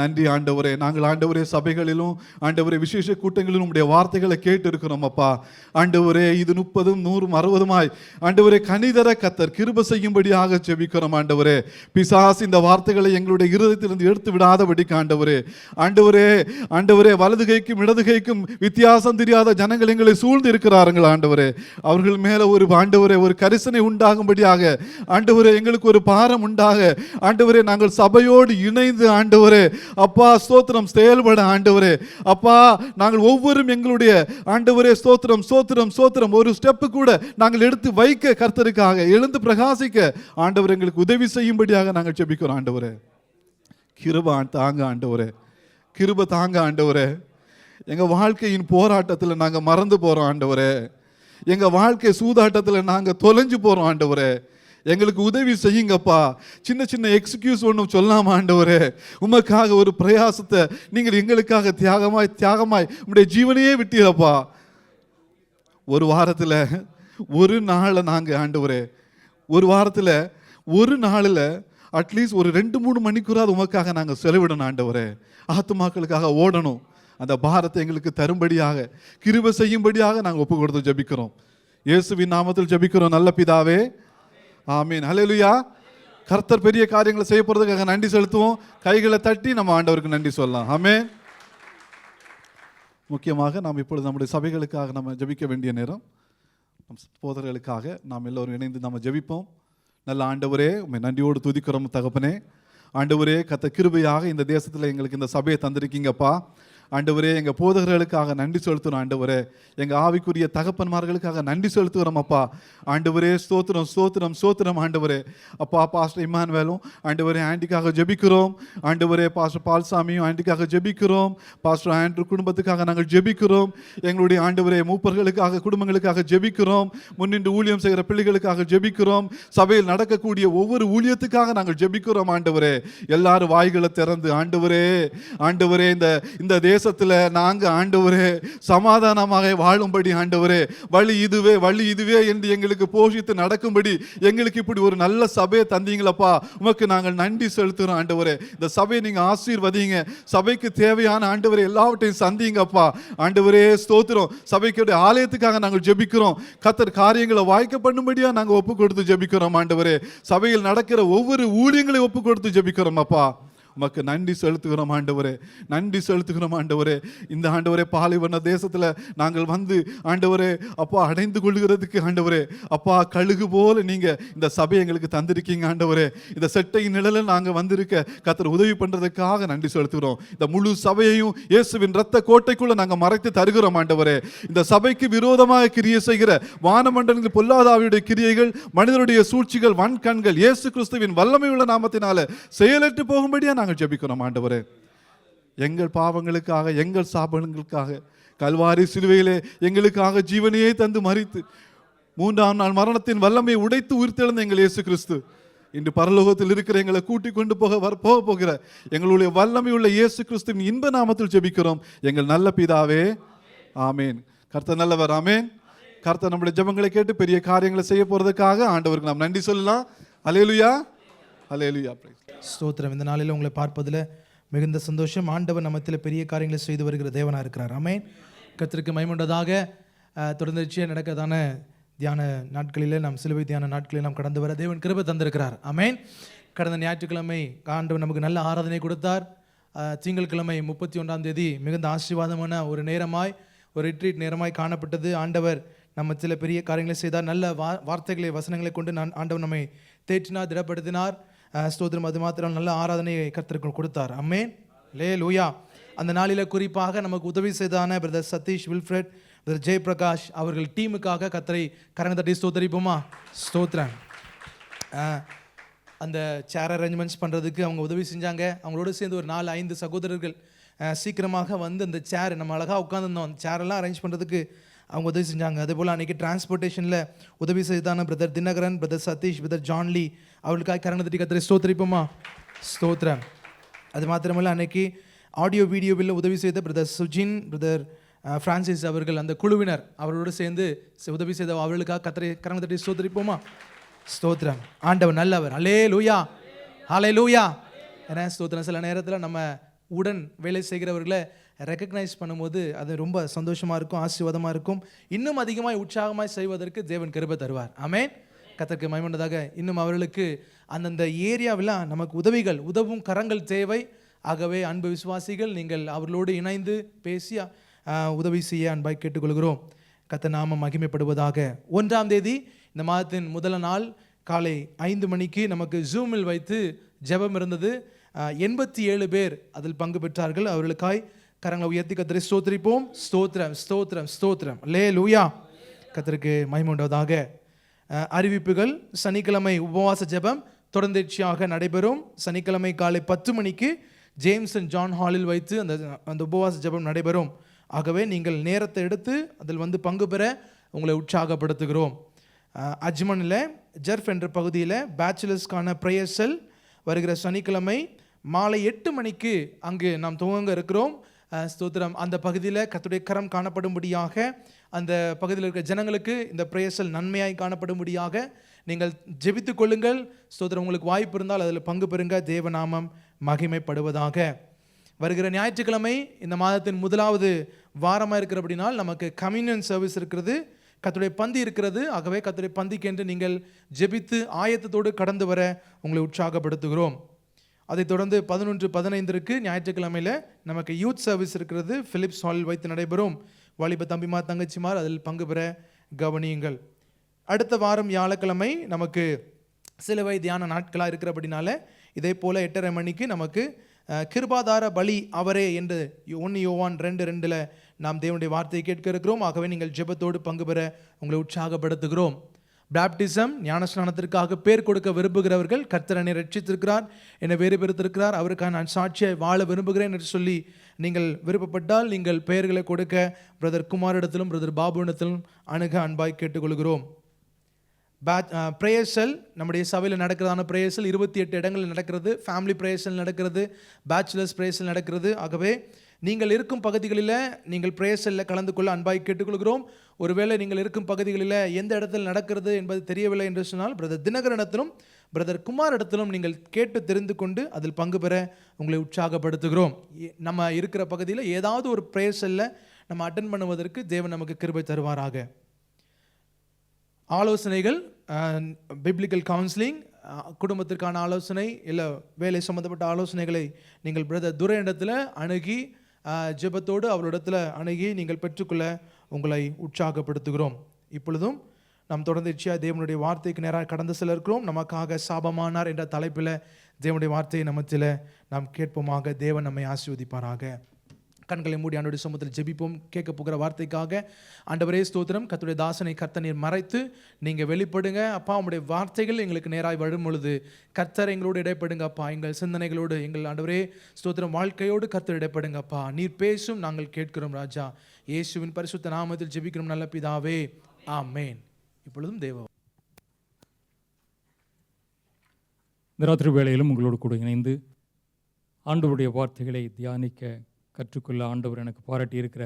நன்றி ஆண்டவரே. நாங்கள் ஆண்டவரே சபைகளிலும் ஆண்டவரே விசேஷ கூட்டங்களிலும் உடைய வார்த்தைகளை கேட்டு இருக்கிறோம் அப்பா. ஆண்டவரே, இது 30, 100, 60 ஆண்டவரே கனிதர கர்த்தர் கிருபை செய்யும்படியாக ஜெபிக்கிறோம் ஆண்டவரே. பிசாசு இந்த வார்த்தைகளை எங்களுடைய இருதயத்திலிருந்து எடுத்து விடாதபடிக்கு ஆண்டவரே, ஆண்டவரே வலதுகைக்கும் இடதுகைக்கும் வித்தியாசம் தெரியாத ஜனங்கள் எங்களை சூழ்ந்து இருக்கிறார்கள் ஆண்டவரே. அவர்கள் மேல ஆண்டவரே ஒரு கரிசனை உண்டாகும்படியாக ஆண்டவரே, எங்களுக்கு ஒரு பாரம் உண்டாக ஆண்டவரே, நாங்கள் சபையோடு இணைந்து ஆண்டவரே அப்பா ஸ்தோத்திரம் செயல்பட ஆண்டவரே அப்பா, நாங்கள் ஒவ்வொரு எங்களுடைய ஆண்டவரே ஸ்தோத்திரம் ஸ்தோத்திரம் ஸ்தோத்திரம் ஒரு ஸ்டெப் கூட நாங்கள் எடுத்து வைக்க கர்த்தருக்காக எழுந்து பிரகாசிக்க ஆண்டவர் எங்களுக்கு உதவி செய்யும்படியாக நாங்கள் ஜெபிக்கிறோம் ஆண்டவரே. கிருபை தாங்க ஆண்டவரே, கிருபை தாங்க ஆண்டவரே. எங்க வாழ்க்கையின் போராட்டத்தில் நாங்க மறந்து போறோம் ஆண்டவரே. எங்க வாழ்க்கை சூதாட்டத்தில் நாங்க தொலைஞ்சு போறோம் ஆண்டவரே. எங்களுக்கு உதவி செய்யுங்கப்பா. சின்ன சின்ன எக்ஸ்கியூஸ் ஒன்றும் சொல்லாம ஆண்டவரே, உமக்காக ஒரு பிரயாசத்தை நீங்கள் எங்களுக்காக தியாகமாய் உங்களுடைய ஜீவனையே விட்டீரப்பா. ஒரு வாரத்தில் ஒரு நாளை நாங்கள் ஆண்டவரே, ஒரு வாரத்தில் ஒரு நாளில் அட்லீஸ்ட் ஒரு 2-3 மணிக்கூறாவது உமக்காக நாங்கள் செலவிடணும் ஆண்டவரே. ஆத்துமாக்களுக்காக ஓடணும். அந்த பாரத்தை எங்களுக்கு தரும்படியாக கிருபை செய்யும்படியாக நாங்கள் ஒப்பு கொடுத்து ஜெபிக்கிறோம். இயேசுவின் நாமத்தில் ஜெபிக்கிறோம் நல்ல பிதாவே, ஆமீன். ஹல்லேலூயா. கர்த்தர் பெரிய காரியங்களை செய்ய போறதுக்காக நன்றி செலுத்துவோம். கைகளை தட்டி நம்ம ஆண்டவருக்கு நன்றி சொல்லலாம். ஆமென். முக்கியமாக நாம் இப்பொழுது நம்முடைய சபைகளுக்காக நம்ம ஜெபிக்க வேண்டிய நேரம். நம் சகோதரர்களுக்காக நாம் எல்லோரும் இணைந்து நம்ம ஜெபிப்போம். நல்ல ஆண்டவரே, உம்மை நன்றியோடு துதிக்கிறோம் தகப்பனே. ஆண்டவரே, கர்த்தர் கிருபையாக இந்த தேசத்தில் எங்களுக்கு இந்த சபையை தந்திருக்கீங்கப்பா. ஆண்டவரே எங்கள் போதகர்களுக்காக நன்றி செலுத்துகிறோம் ஆண்டவரே. எங்கள் ஆவிக்குரிய தகப்பன்மார்களுக்காக நன்றி செலுத்துகிறோம் அப்பா. ஆண்டவரே ஸ்தோத்திரம் ஸ்தோத்திரம் ஸ்தோத்திரம் ஆண்டவரே. அப்பா பாஸ்டர் இம்மானுவேலும் ஆண்டவரே ஆண்டிக்காக ஜெபிக்கிறோம். ஆண்டவரே பாஸ்டர் பால்சாமியும் ஆண்டிக்காக ஜெபிக்கிறோம். பாஸ்டர் ஆண்ட்ரு குடும்பத்துக்காக நாங்கள் ஜெபிக்கிறோம். எங்களுடைய ஆண்டவரே மூப்பர்களுக்காக குடும்பங்களுக்காக ஜெபிக்கிறோம். முன்னின்று ஊழியம் செய்கிற பிள்ளைகளுக்காக ஜெபிக்கிறோம். சபையில் நடக்கக்கூடிய ஒவ்வொரு ஊழியத்துக்காக நாங்கள் ஜெபிக்கிறோம் ஆண்டவரே. எல்லாரும் வாய்களை திறந்து ஆண்டவரே ஆண்டவரே இந்த தேசத்தில் நாங்கள் ஆண்டவரே சமாதானமாக வாழும்படி ஆண்டவரே வழி இதுவே என்று எங்களுக்கு போஷித்து நடக்கும்படி எங்களுக்கு இப்படி ஒரு நல்ல சபையை தந்தீங்களப்பா. உமக்கு நாங்கள் நன்றி செலுத்துகிறோம் ஆண்டவரே. இந்த சபையை நீங்கள் ஆசீர்வதிங்க. சபைக்கு தேவையான ஆண்டவரே எல்லாவற்றையும் சந்திங்கப்பா. ஆண்டவரே ஸ்தோத்திரம். சபைக்குடைய ஆலயத்துக்காக நாங்கள் ஜெபிக்கிறோம். கர்த்தர் காரியங்களை வாய்க்க பண்ணும்படியா நாங்கள் ஒப்பு கொடுத்து ஜெபிக்கிறோம் ஆண்டவரே. சபையில் நடக்கிற ஒவ்வொரு ஊழியங்களையும் ஒப்பு கொடுத்து ஜெபிக்கிறோம் அப்பா. உமக்கு நன்றி செலுத்துகிறோம் ஆண்டவரே. நன்றி செலுத்துகிறோம் ஆண்டவரே. இந்த ஆண்டவரே பாலைவன தேசத்தில் நாங்கள் வந்து ஆண்டவரே அப்பா அடைந்து கொள்கிறதுக்கு ஆண்டவரே அப்பா கழுகு போல நீங்கள் இந்த சபையை எங்களுக்கு தந்திருக்கீங்க ஆண்டவரே. இந்த செட்டையின் நிழலில் நாங்கள் வந்திருக்க கர்த்தர் உதவி பண்ணுறதுக்காக நன்றி செலுத்துகிறோம். இந்த முழு சபையையும் இயேசுவின் இரத்த கோட்டைக்குள்ளே நாங்கள் மறைத்து தருகிறோம் ஆண்டவரே. இந்த சபைக்கு விரோதமாக கிரியை செய்கிற வானமண்டலங்களில் பொல்லாதாவியுடைய கிரியைகள், மனிதனுடைய சூழ்ச்சிகள், வன்கண்கள் இயேசு கிறிஸ்துவின் வல்லமையுள்ள நாமத்தினால செயலற்று போகும்படியா நாங்கள் ஜெபிக்கிறோம் ஆண்டவரே. எங்கள் பாவங்களுக்காக எங்கள் சாபங்களுக்காக கல்வாரி சிலுவையிலே எங்களுக்காக ஜீவனையே தந்து மரித்து 3ஆம் நாள் மரணத்தின் வல்லமையை உடைத்து உயிர்த்தெழுந்த எங்கள் இயேசு கிறிஸ்து இன்று பரலோகத்தில் இருக்கிற எங்களை கூட்டிக் கொண்டு போக போகிற எங்களுடைய வல்லமையுள்ள இயேசு கிறிஸ்துவின் இன்ப நாமத்தில் ஜெபிக்கிறோம் எங்கள் நல்ல பிதாவே, ஆமேன். கர்த்தர் நல்லவர், ஆமேன். கர்த்தர் நம்முடைய ஜெபங்களை கேட்டு பெரிய காரியங்களை செய்ய போறதுக்காக ஆண்டவருக்கு நாம் நன்றி சொல்லலாம். அல்லேலூயா, அல்லேலூயா. ஸ்தோத்திரம். இந்த நாளில் உங்களை பார்ப்பதில் மிகுந்த சந்தோஷம். ஆண்டவர் நம்மத்தில் பெரிய காரியங்களை செய்து வருகிற தேவனாக இருக்கிறார். ஆமென். கர்த்தருக்கு மகிமையுண்டதாக. தொடர்ந்துச்சியாக நடக்கதான தியான நாட்களில் நாம் சிலுவை தியான நாட்களில் நாம் கடந்து வர தேவன் கிருபை தந்திருக்கிறார். ஆமென். கடந்த ஞாயிற்றுக்கிழமை ஆண்டவர் நமக்கு நல்ல ஆராதனை கொடுத்தார். திங்கட்கிழமை 31ஆம் தேதி மிகுந்த ஆசீர்வாதமான ஒரு நேரமாய், ஒரு ரிட்ரீட் நேரமாய் காணப்பட்டது. ஆண்டவர் நம்ம சில பெரிய காரியங்களை செய்தார். நல்ல வார்த்தைகளை வசனங்களை கொண்டு ஆண்டவர் நம்மை தேற்றினார், திடப்படுத்தினார். ஸ்தோத்திரம். அது மாத்திரம் நல்ல ஆராதனையை கர்த்தருக்கு கொடுத்தார். ஆமென். அல்லேலூயா. அந்த நாளில் குறிப்பாக நமக்கு உதவி செய்தான brother Sathish, Wilfred, brother Jayaprakash அவர்கள் டீமுக்காக கர்த்தரை கரங்க தட்டி ஸ்தோத்தரிப்போமா? ஸ்தோத்திரம். அந்த சேர் அரேஞ்ச்மெண்ட்ஸ் பண்ணுறதுக்கு அவங்க உதவி செஞ்சாங்க. அவங்களோட சேர்ந்து ஒரு 4-5 சகோதரர்கள் சீக்கிரமாக வந்து அந்த சேர் நம்ம அழகாக உட்காந்துருந்தோம், அந்த சேரெல்லாம் அரேஞ்ச் பண்ணுறதுக்கு அவங்க உதவி செஞ்சாங்க. அதேபோல் அன்றைக்கி டிரான்ஸ்போர்ட்டேஷனில் உதவி செய்தான brother Dinakaran, brother Sathish, brother Johnly அவர்களுக்காக கரங்க தட்டி கர்த்தரை ஸ்தோத்திரிப்போமா? ஸ்தோத்திரம். அது மாத்திரமல்ல, அன்னைக்கு ஆடியோ வீடியோவில் உதவி செய்த பிரதர் சுஜின், பிரதர் பிரான்சிஸ் அவர்கள் அந்த குழுவினர் அவர்களோடு சேர்ந்து உதவி செய்த அவர்களுக்காக கர்த்தரை கரங்க தட்டி ஸ்தோத்திரிப்போமா? ஸ்தோத்திரம். ஆண்டவர் நல்லவர். அல்லேலூயா, ஹல்லேலூயா. ஏன்னா ஸ்தோத்திரம். சில நேரத்தில் நம்ம உடன் வேலை செய்கிறவர்களை ரெக்கக்னைஸ் பண்ணும்போது அது ரொம்ப சந்தோஷமாக இருக்கும், ஆசீர்வாதமாக இருக்கும். இன்னும் அதிகமாக உற்சாகமாய் செய்வதற்கு தேவன் கிருபை தருவார். ஆமென். கர்த்தருக்கு மகிமையுண்டதாக. இன்னும் அவர்களுக்கு அந்தந்த ஏரியாவில் நமக்கு உதவும் கரங்கள் தேவை. ஆகவே அன்பு விசுவாசிகள், நீங்கள் அவர்களோடு இணைந்து பேசி உதவி செய்ய அன்பாய் கேட்டுக்கொள்கிறோம். கர்த்தர் நாமம் மகிமைப்படுவதாக. 1ஆம் தேதி இந்த மாதத்தின் முதல் நாள் காலை 5 மணிக்கு நமக்கு ஜூமில் வைத்து ஜெபம் இருந்தது. 87 பேர் அதில் பங்கு பெற்றார்கள். அவர்களுக்காய் கரங்களை உயர்த்தி கர்த்தரை ஸ்தோத்திரிப்போம். ஸ்தோத்திரம், ஸ்தோத்திரம், ஸ்தோத்திரம். அல்லேலூயா. கர்த்தருக்கு மகிமை உண்டாவதாக. அறிவிப்புகள். சனிக்கிழமை உபவாச ஜெபம் தொடர்ந்தேர்ச்சியாக நடைபெறும். சனிக்கிழமை காலை 10 மணிக்கு ஜேம்ஸ் அண்ட் ஜான் ஹாலில் வைத்து அந்த உபவாச ஜெபம் நடைபெறும். ஆகவே நீங்கள் நேரத்தை எடுத்து அதில் வந்து பங்கு பெற உங்களை உற்சாகப்படுத்துகிறோம். அஜ்மனில் ஜெர்ஃப் என்ற பகுதியில் பேச்சுலர்ஸ்க்கான ப்ரேயர் செல் வருகிற சனிக்கிழமை மாலை 8 மணிக்கு அங்கு நாம் துவங்க இருக்கிறோம். ஸ்தோத்திரம். அந்த பகுதியில் கர்த்தருடைய கரம் காணப்படும்படியாக, அந்த பகுதியில் இருக்கிற ஜனங்களுக்கு இந்த ப்ரேயர் செல் நன்மையாய் காணப்படும்படியாக நீங்கள் ஜெபித்து கொள்ளுங்கள். ஸ்தோத்திரம். உங்களுக்கு வாய்ப்பு இருந்தால் அதில் பங்கு பெறுங்க. தேவநாமம் மகிமைப்படுவதாக. வருகிற ஞாயிற்றுக்கிழமை இந்த மாதத்தின் முதலாவது வாரமாக இருக்கிறபடினால் நமக்கு கம்யூனியன் சர்வீஸ் இருக்கிறது, கர்த்தருடைய பந்தி இருக்கிறது. ஆகவே கர்த்தருடைய பந்திக்கென்று நீங்கள் ஜெபித்து ஆயத்தத்தோடு கடந்து வர உங்களை உற்சாகப்படுத்துகிறோம். அதைத் தொடர்ந்து 11-15 ஞாயிற்றுக்கிழமையில் நமக்கு யூத் சர்வீஸ் இருக்கிறது. பிலிப்ஸ் ஹாலில் வைத்து நடைபெறும். வாலிப தம்பிமார் தங்கச்சிமார் அதில் பங்கு பெற கவனியுங்கள். அடுத்த வாரம் வியாழக்கிழமை நமக்கு சிலுவை தியான நாட்களாக இருக்கிறபடினால இதே போல் 8:30 மணிக்கு நமக்கு கிருபாதார பலி அவரே என்று 1 யோவான் 2:2 நாம் தேவனுடைய வார்த்தையை கேட்க இருக்கிறோம். ஆகவே நீங்கள் ஜெபத்தோடு பங்கு பெற உங்களை உற்சாகப்படுத்துகிறோம். பேப்டிசம் ஞானஸ்நானத்திற்காக பேர் கொடுக்க விரும்புகிறவர்கள், கர்த்தர் என்னை ரட்சித்திருக்கிறார், என்னை வேறு பெருத்திருக்கிறார், அவருக்காக நான் சாட்சியை வாழ விரும்புகிறேன் என்று சொல்லி நீங்கள் விருப்பப்பட்டால் நீங்கள் பெயர்களை கொடுக்க பிரதர் குமாரிடத்திலும் பிரதர் பாபுவிடத்திலும் அணுக அன்பாய் கேட்டுக்கொள்கிறோம். ப்ரேயர்சல் நம்முடைய சபையில் நடக்கிறதான ப்ரேயர்சல் 28 இடங்களில் நடக்கிறது. ஃபேமிலி ப்ரேயர்சல் நடக்கிறது, பேச்சுலர்ஸ் ப்ரேயர்சல் நடக்கிறது. ஆகவே நீங்கள் இருக்கும் பகுதிகளில் நீங்கள் ப்ரேயர்சலில் கலந்து கொள்ள அன்பாய் கேட்டுக்கொள்கிறோம். ஒருவேளை நீங்கள் இருக்கும் பகுதிகளில் எந்த இடத்தில் நடக்கிறது என்பது தெரியவில்லை என்று சொன்னால் பிரதர் தினகரனிடத்திலும் பிரதர் குமாரிடத்திலும் நீங்கள் கேட்டு தெரிந்து கொண்டு அதில் பங்கு பெற உங்களை உற்சாகப்படுத்துகிறோம். நம்ம இருக்கிற பகுதியில் ஏதாவது ஒரு ப்ரேயர்சலில் நம்ம அட்டென்ட் பண்ணுவதற்கு தேவன் நமக்கு கிருபை தருவாராக. ஆலோசனைகள், பிப்ளிக்கல் கவுன்சிலிங், குடும்பத்திற்கான ஆலோசனை இல்லை வேலை சம்மந்தப்பட்ட ஆலோசனைகளை நீங்கள் பிரதர் துரை இடத்துல அணுகி ஜெபத்தோடு அவரிடத்தில் அணுகி நீங்கள் பெற்றுக்கொள்ள உங்களை உற்சாகப்படுத்துகிறோம். இப்பொழுதும் நாம் தொடர்ந்து தேவனுடைய வார்த்தைக்கு நேராக கடந்து செல்ல இருக்கிறோம். நமக்காக சாபமானார் என்ற தலைப்பில் தேவனுடைய வார்த்தையை நமத்தில் நாம் கேட்போமாக. தேவன் நம்மை ஆசீர்வதிப்பாராக. கண்களை மூடி ஆண்டவருடைய சமூகத்தில் ஜெபிப்போம். கேட்க போகிற வார்த்தைக்காக ஆண்டவரே ஸ்தோத்திரம். கர்த்தருடைய தாசனை கர்த்தர் மறைத்து நீங்கள் வெளிப்படுங்க அப்பா. உங்களுடைய வார்த்தைகள் எங்களுக்கு நேராய் வரும் பொழுது கர்த்தர் எங்களோடு இடைப்படுங்க அப்பா. எங்கள் சிந்தனைகளோடு எங்கள் ஆண்டவரே ஸ்தோத்திரம் வாழ்க்கையோடு கர்த்தர் இடைப்படுங்க அப்பா. நீர் பேசும், நாங்கள் கேட்கிறோம் ராஜா. இயேசுவின் பரிசுத்த நாமத்தில் ஜெபிக்கிறோம் நல்ல பிதாவே, ஆமென். இப்பொழுதும் தேவ இந்த ராத்திரி வேளையிலும் உங்களோடு கூட இணைந்து ஆண்டவருடைய வார்த்தைகளை தியானிக்க கற்றுக்கொள்ள ஆண்டவர் எனக்கு பாராட்டி இருக்கிற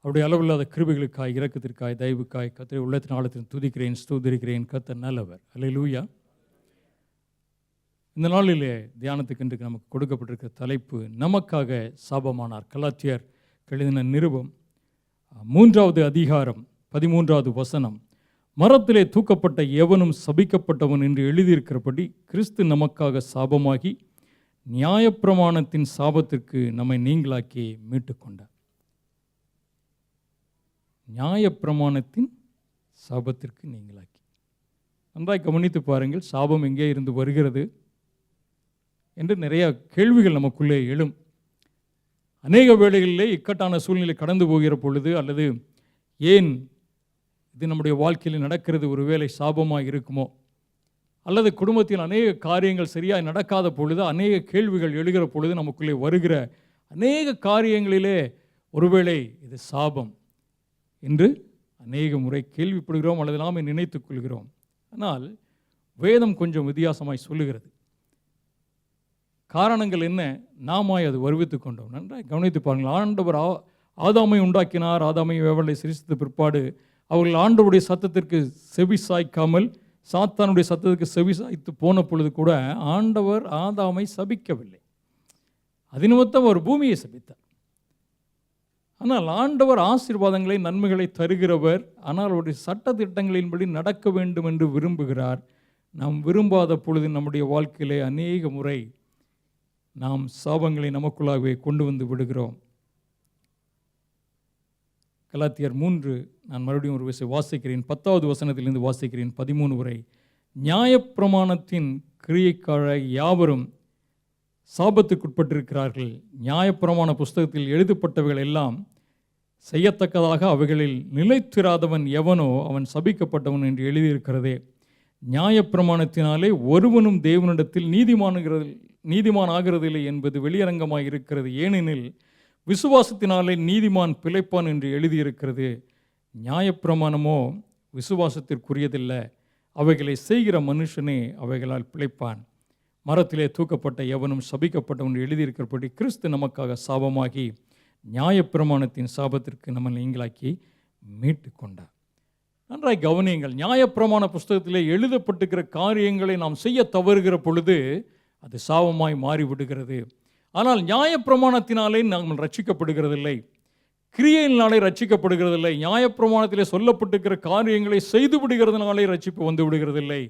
அவருடைய அளவில்லாத கிருபைகளுக்காய், இரக்கத்திற்காய், தயவுக்காய் கர்த்தரை உள்ளத்தின் ஆழத்தில் துதிக்கிறேன், ஸ்தோத்திரிக்கிறேன். கர்த்தர் நல்லவர். அல்லேலூயா. இந்த நாளிலே தியானத்துக்கு இன்றைக்கு நமக்கு கொடுக்கப்பட்டிருக்கிற தலைப்பு நமக்காக சாபமானார். கலாத்தியர் எழுதின நிருபம் 3வது அதிகாரம் 13வது வசனம். மரத்திலே தூக்கப்பட்ட எவனும் சபிக்கப்பட்டவன் என்று எழுதியிருக்கிறபடி கிறிஸ்து நமக்காக சாபமாகி நியாயப்பிரமாணத்தின் சாபத்திற்கு நம்மை நீங்களாக்கி மீட்டுக்கொண்டார். நியாயப்பிரமாணத்தின் சாபத்திற்கு நீங்களாக்கி. நன்றாய் கவனித்து பாருங்கள், சாபம் எங்கே இருந்து வருகிறது என்று நிறைய கேள்விகள் நமக்குள்ளே எழும். அநேக வேளைகளிலே இக்கட்டான சூழ்நிலை கடந்து போகிற பொழுது, அல்லது ஏன் இது நம்முடைய வாழ்க்கையில் நடக்கிறது, ஒருவேளை சாபமாக இருக்குமோ, அல்லது குடும்பத்தில் அநேக காரியங்கள் சரியாக நடக்காத பொழுது, அநேக கேள்விகள் எழுகிற பொழுது நமக்குள்ளே வருகிற அநேக காரியங்களிலே ஒருவேளை இது சாபம் என்று அநேக முறை கேள்விப்படுகிறோம் அல்லது நாம் நினைத்துக் கொள்கிறோம். ஆனால் வேதம் கொஞ்சம் வித்தியாசமாய் சொல்லுகிறது. காரணங்கள் என்ன, நாமாய் அது வருவித்து கொண்டோம். நன்றாக கவனித்து பாருங்கள். ஆண்டவர் ஆதாமை உண்டாக்கினார். ஆதாமை ஏவலை சிரித்த பிற்பாடு அவர்கள் ஆண்டவருடைய சத்தத்திற்கு செவி சாய்க்காமல் சாத்தானுடைய சத்தத்துக்கு செவி சாய்த்து போன பொழுது கூட ஆண்டவர் ஆதாமை சபிக்கவில்லை. அது நிமித்தம் அவர் பூமியை சபித்தார். ஆனால் ஆண்டவர் ஆசீர்வாதங்களை, நன்மைகளை தருகிறவர். ஆனால் அவருடைய சட்ட திட்டங்களின்படி நடக்க வேண்டும் என்று விரும்புகிறார். நாம் விரும்பாத பொழுது நம்முடைய வாழ்க்கையிலே அநேக முறை நாம் சாபங்களை நமக்குள்ளாகவே கொண்டு வந்து விடுகிறோம். கலாத்தியர் 3 நான் மறுபடியும் ஒரு விஷயம் வாசிக்கிறேன். 10வது வசனத்திலிருந்து வாசிக்கிறேன் 13 வரை. நியாயப்பிரமாணத்தின் கிரியைக்கார யாவரும் சாபத்துக்குட்பட்டிருக்கிறார்கள். நியாயப்பிரமாண புஸ்தகத்தில் எழுதப்பட்டவைகள் எல்லாம் செய்யத்தக்கதாக அவைகளில் நிலைத்திராதவன் எவனோ அவன் சபிக்கப்பட்டவன் என்று எழுதியிருக்கிறதே. நியாயப்பிரமாணத்தினாலே ஒருவனும் தேவனிடத்தில் நீதிமான் ஆகிறதில்லை என்பது வெளியரங்கமாக இருக்கிறது. ஏனெனில் விசுவாசத்தினாலே நீதிமான் பிழைப்பான் என்று எழுதியிருக்கிறது. நியாயப்பிரமாணமோ விசுவாசத்திற்குரியதில்லை, அவைகளை செய்கிற மனுஷனே அவைகளால் பிழைப்பான். மரத்திலே தூக்கப்பட்ட எவனும் சபிக்கப்பட்டவன் எழுதியிருக்கிறபடி கிறிஸ்து நமக்காக சாபமாகி நியாயப்பிரமாணத்தின் சாபத்திற்கு நம்ம நீங்களாக்கி மீட்டு கொண்டார். நன்றாய் கவனியுங்கள். நியாயப்பிரமாண புஸ்தகத்திலே எழுதப்பட்டிருக்கிற காரியங்களை நாம் செய்ய தவறுகிற பொழுது அது சாபமாய் மாறிவிடுகிறது. ஆனால் நியாயப்பிரமாணத்தினாலே நாம் ரட்சிக்கப்படுகிறதில்லை, கிரியையினாலே ரட்சிக்கப்படுகிறதில்லை. நியாயப்பிரமாணத்திலே சொல்லப்பட்டிருக்கிற காரியங்களை செய்து விடுகிறதுனாலே ரட்சிப்பு வந்து விடுகிறதில்லை.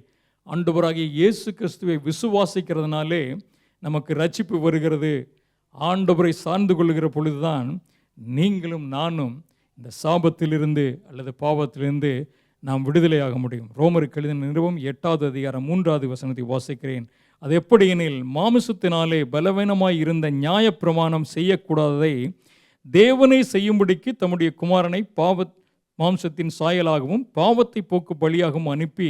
ஆண்டவராகிய இயேசு கிறிஸ்துவை விசுவாசிக்கிறதுனாலே நமக்கு ரட்சிப்பு வருகிறது. ஆண்டவரை சார்ந்து கொள்ளுகிற பொழுதுதான் நீங்களும் நானும் இந்த சாபத்திலிருந்து அல்லது பாவத்திலிருந்து நாம் விடுதலையாக முடியும். ரோமருக்கு எழுதின நிருபம் 8வது அதிகாரம் 3வது வசனத்தை வாசிக்கிறேன். அது எப்படி எனில், மாமிசத்தினாலே பலவீனமாய் இருந்த நியாயப்பிரமாணம் செய்யக்கூடாததை தேவனை செய்யும்படிக்கு தம்முடைய குமாரனை மாம்சத்தின் சாயலாகவும் பாவத்தை போக்கு பலியாகவும் அனுப்பி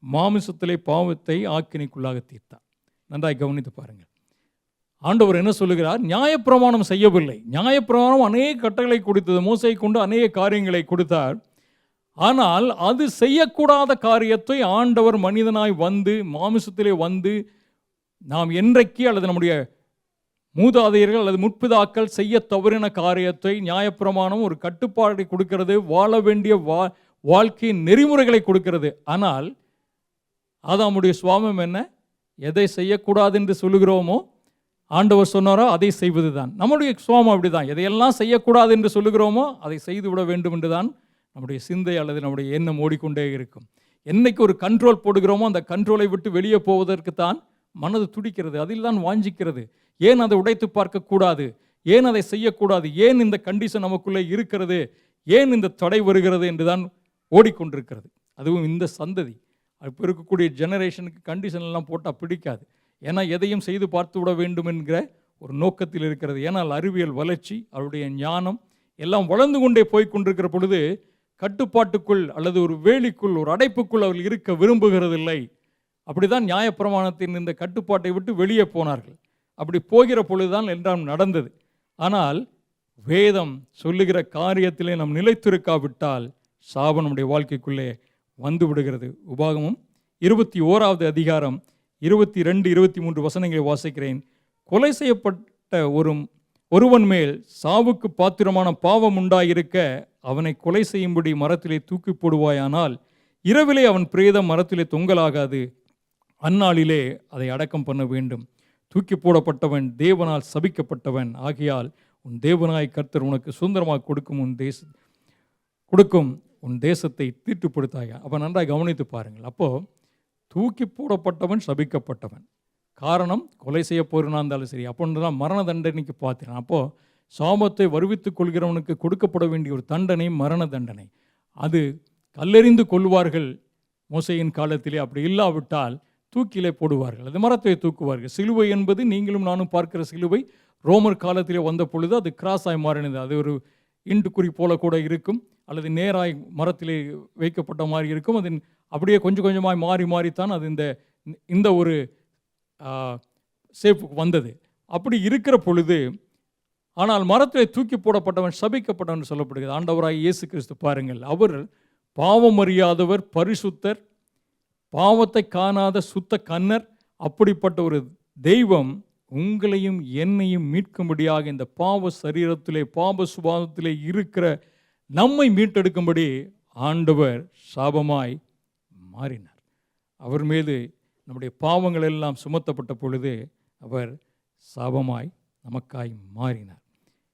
மாமிசத்திலே பாவத்தை ஆக்கினைக்குள்ளாக தீர்த்தார். நன்றாய் கவனித்து பாருங்கள். ஆண்டவர் என்ன சொல்லுகிறார்? நியாயப்பிரமாணம் செய்யவில்லை. நியாயப்பிரமாணம் அநேக கட்டளை கொடுத்தது, மோசையை கொண்டு அநேக காரியங்களை கொடுத்தார். ஆனால் அது செய்யக்கூடாத காரியத்தை ஆண்டவர் மனிதனாய் வந்து மாமிசத்திலே வந்து நாம் என்றைக்கு அல்லது நம்முடைய மூதாதையர்கள் அல்லது முற்பிதாக்கள் செய்ய தவறின காரியத்தை நியாயப்பிரமாணம் ஒரு கட்டுப்பாடை கொடுக்கிறது, வாழ வேண்டிய வாழ்க்கையின் நெறிமுறைகளை கொடுக்கிறது. ஆனால் ஆதாமுடைய சுவாபம் என்ன? எதை செய்யக்கூடாது என்று சொல்லுகிறோமோ ஆண்டவர் சொன்னாரோ அதை செய்வது தான். நம்முடைய சுவாபம் அப்படிதான். எதையெல்லாம் செய்யக்கூடாது என்று சொல்லுகிறோமோ அதை செய்து விட வேண்டும் என்று தான் நம்முடைய சிந்தை அல்லது நம்முடைய எண்ணம் ஓடிக்கொண்டே இருக்கும். என்னைக்கு ஒரு கண்ட்ரோல் போடுகிறோமோ அந்த கண்ட்ரோலை விட்டு வெளியே போவதற்கு தான் மனது துடிக்கிறது, அதில் தான் வாஞ்சிக்கிறது. ஏன் அதை உடைத்து பார்க்கக்கூடாது? ஏன் அதை செய்யக்கூடாது? ஏன் இந்த கண்டிஷன் நமக்குள்ளே இருக்கிறது? ஏன் இந்த தடை வருகிறது என்று தான் ஓடிக்கொண்டிருக்கிறது. அதுவும் இந்த சந்ததி, இப்போ இருக்கக்கூடிய ஜெனரேஷனுக்கு கண்டிஷன் எல்லாம் போட்டால் பிடிக்காது. ஏன்னா எதையும் செய்து பார்த்து விட வேண்டும் என்கிற ஒரு நோக்கத்தில் இருக்கிறது. ஏன்னால் அறிவியல் வளர்ச்சி, அவருடைய ஞானம் எல்லாம் வளர்ந்து கொண்டே போய் கொண்டிருக்கிற பொழுது கட்டுப்பாட்டுக்குள் அல்லது ஒரு வேலிக்குள், ஒரு அடைப்புக்குள் அவர்கள் இருக்க விரும்புகிறதில்லை. அப்படிதான் நியாயப்பிரமாணத்தின் இந்த கட்டுப்பாட்டை விட்டு வெளியே போனார்கள். அப்படி போகிற பொழுதுதான் எல்லாம் நடந்தது. ஆனால் வேதம் சொல்லுகிற காரியத்திலே நாம் நிலைத்திருக்காவிட்டால் சாபம் நம்முடைய வாழ்க்கைக்குள்ளே வந்து விடுகிறது. உபாகமம் 21வது அதிகாரம் 22, 23 வசனங்களை வாசிக்கிறேன். கொலை செய்யப்பட்ட ஒருவன் மேல் சாவுக்கு பாத்திரமான பாவம் உண்டாயிருக்க அவனை கொலை செய்யும்படி மரத்திலே தூக்கி போடுவாயானால் இரவிலே அவன் பிரேதம் மரத்திலே தொங்கலாகாது, அந்நாளிலே அதை அடக்கம் பண்ண வேண்டும். தூக்கி போடப்பட்டவன் தேவனால் சபிக்கப்பட்டவன் ஆகியால் உன் தேவனாய் கர்த்தர் உனக்கு சுதந்திரமாக கொடுக்கும் உன் தேசத்தை தீட்டுப்படுத்தாயா. அப்போ நன்றாக கவனித்து பாருங்கள். அப்போது தூக்கி போடப்பட்டவன் சபிக்கப்பட்டவன். காரணம், கொலை செய்ய போகிறனா இருந்தாலும் சரி, அப்படின்றதான் மரண தண்டனைக்கு பார்த்துறான். அப்போது சாபத்தை வருவித்துக் கொள்கிறவனுக்கு கொடுக்கப்பட வேண்டிய ஒரு தண்டனை மரண தண்டனை. அது கல்லெறிந்து கொள்வார்கள் மோசையின் காலத்திலே. அப்படி இல்லாவிட்டால் தூக்கிலே போடுவார்கள், அது மரத்தை தூக்குவார்கள். சிலுவை என்பது நீங்களும் நானும் பார்க்கிற சிலுவை ரோமர் காலத்திலே வந்த பொழுது அது கிராஸாய் மாறினது. அது ஒரு இண்டுக்குறி போல கூட இருக்கும், அல்லது நேராய் மரத்திலே வைக்கப்பட்ட மாதிரி இருக்கும். அது அப்படியே கொஞ்சம் கொஞ்சமாக மாறி மாறித்தான் அது இந்த ஒரு சேஃபுக்கு வந்தது. அப்படி இருக்கிற பொழுது ஆனால் மரத்திலே தூக்கி போடப்பட்டவன் சபிக்கப்பட்டவன் சொல்லப்படுகிறது. ஆண்டவராய் இயேசு கிறிஸ்து பாருங்கள், அவர் பாவம் அறியாதவர், பரிசுத்தர், பாவத்தை காணாத சுத்த கன்னர். அப்படிப்பட்ட ஒரு தெய்வம் உங்களையும் என்னையும் மீட்கும்படியாக இந்த பாவ சரீரத்திலே பாவ சுபாவத்திலே இருக்கிற நம்மை மீட்டெடுக்கும்படி ஆண்டவர் சாபமாய் மாறினார். அவர் மீது நம்முடைய பாவங்கள் எல்லாம் சுமத்தப்பட்ட பொழுது அவர் சாபமாய் நமக்காய் மாறினார்.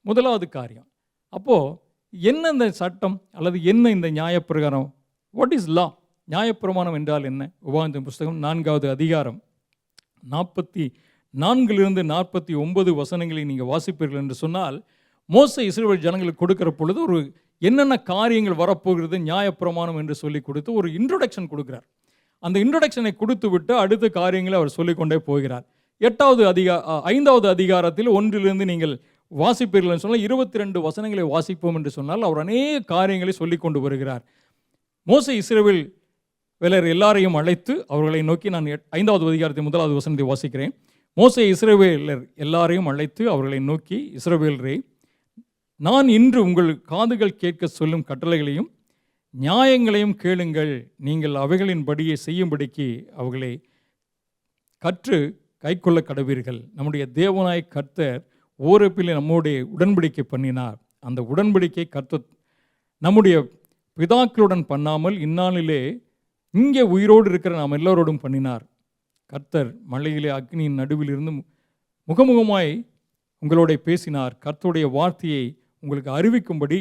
முதலாவது காரியம். அப்போது என்ன இந்த சட்டம் அல்லது என்ன இந்த நியாயப்பிரகாரம்? வாட் இஸ் லா? நியாயப்பிரமாணம் என்றால் என்ன? உபாகமத்தின் புஸ்தகம் 4வது அதிகாரம் 44 49 வசனங்களை நீங்கள் வாசிப்பீர்கள் என்று சொன்னால், மோசே இஸ்ரவேல் ஜனங்களுக்கு கொடுக்கிற பொழுது ஒரு என்னென்ன காரியங்கள் வரப்போகிறது நியாயப்பிரமாணம் என்று சொல்லி கொடுத்து ஒரு இன்ட்ரோடக்ஷன் கொடுக்கிறார். அந்த இன்ட்ரோடக்ஷனை கொடுத்து விட்டு அடுத்த காரியங்களை அவர் சொல்லிக்கொண்டே போகிறார். 5வது அதிகாரத்தில் 1 நீங்கள் வாசிப்பீர்கள் என்று சொன்னால் 22 வசனங்களை வாசிப்போம் என்று சொன்னால் அவர் அநேக காரியங்களை சொல்லி கொண்டு வருகிறார். மோசே இஸ்ரவேல் எல்லாரையும் அழைத்து அவர்களை நோக்கி, நான் 5வது அதிகாரத்தின் 1வது வசனத்தை வாசிக்கிறேன். மோசே இஸ்ரவேலர் எல்லாரையும் அழைத்து அவர்களை நோக்கி, இஸ்ரவேலரே, நான் இன்று உங்கள் காதுகள் கேட்க சொல்லும் கட்டளைகளையும் நியாயங்களையும் கேளுங்கள். நீங்கள் அவைகளின்படியே செய்யும்படிக்கு அவர்களை கற்று கைக்கொள்ள கடவீர்கள். நம்முடைய தேவனாய் கர்த்தர் ஓரப்பிலே நம்முடைய உடன்படிக்கை பண்ணினார். அந்த உடன்படிக்கை கர்த்தர் நம்முடைய பிதாக்களுடன் பண்ணாமல் இந்நாளிலே இங்கே உயிரோடு இருக்கிற நாம் எல்லோரோடும் பண்ணினார். கர்த்தர் மலையிலே அக்னியின் நடுவில் இருந்து முகமுகமாய் உங்களோட பேசினார். கர்த்தருடைய வார்த்தையை உங்களுக்கு அறிவிக்கும்படி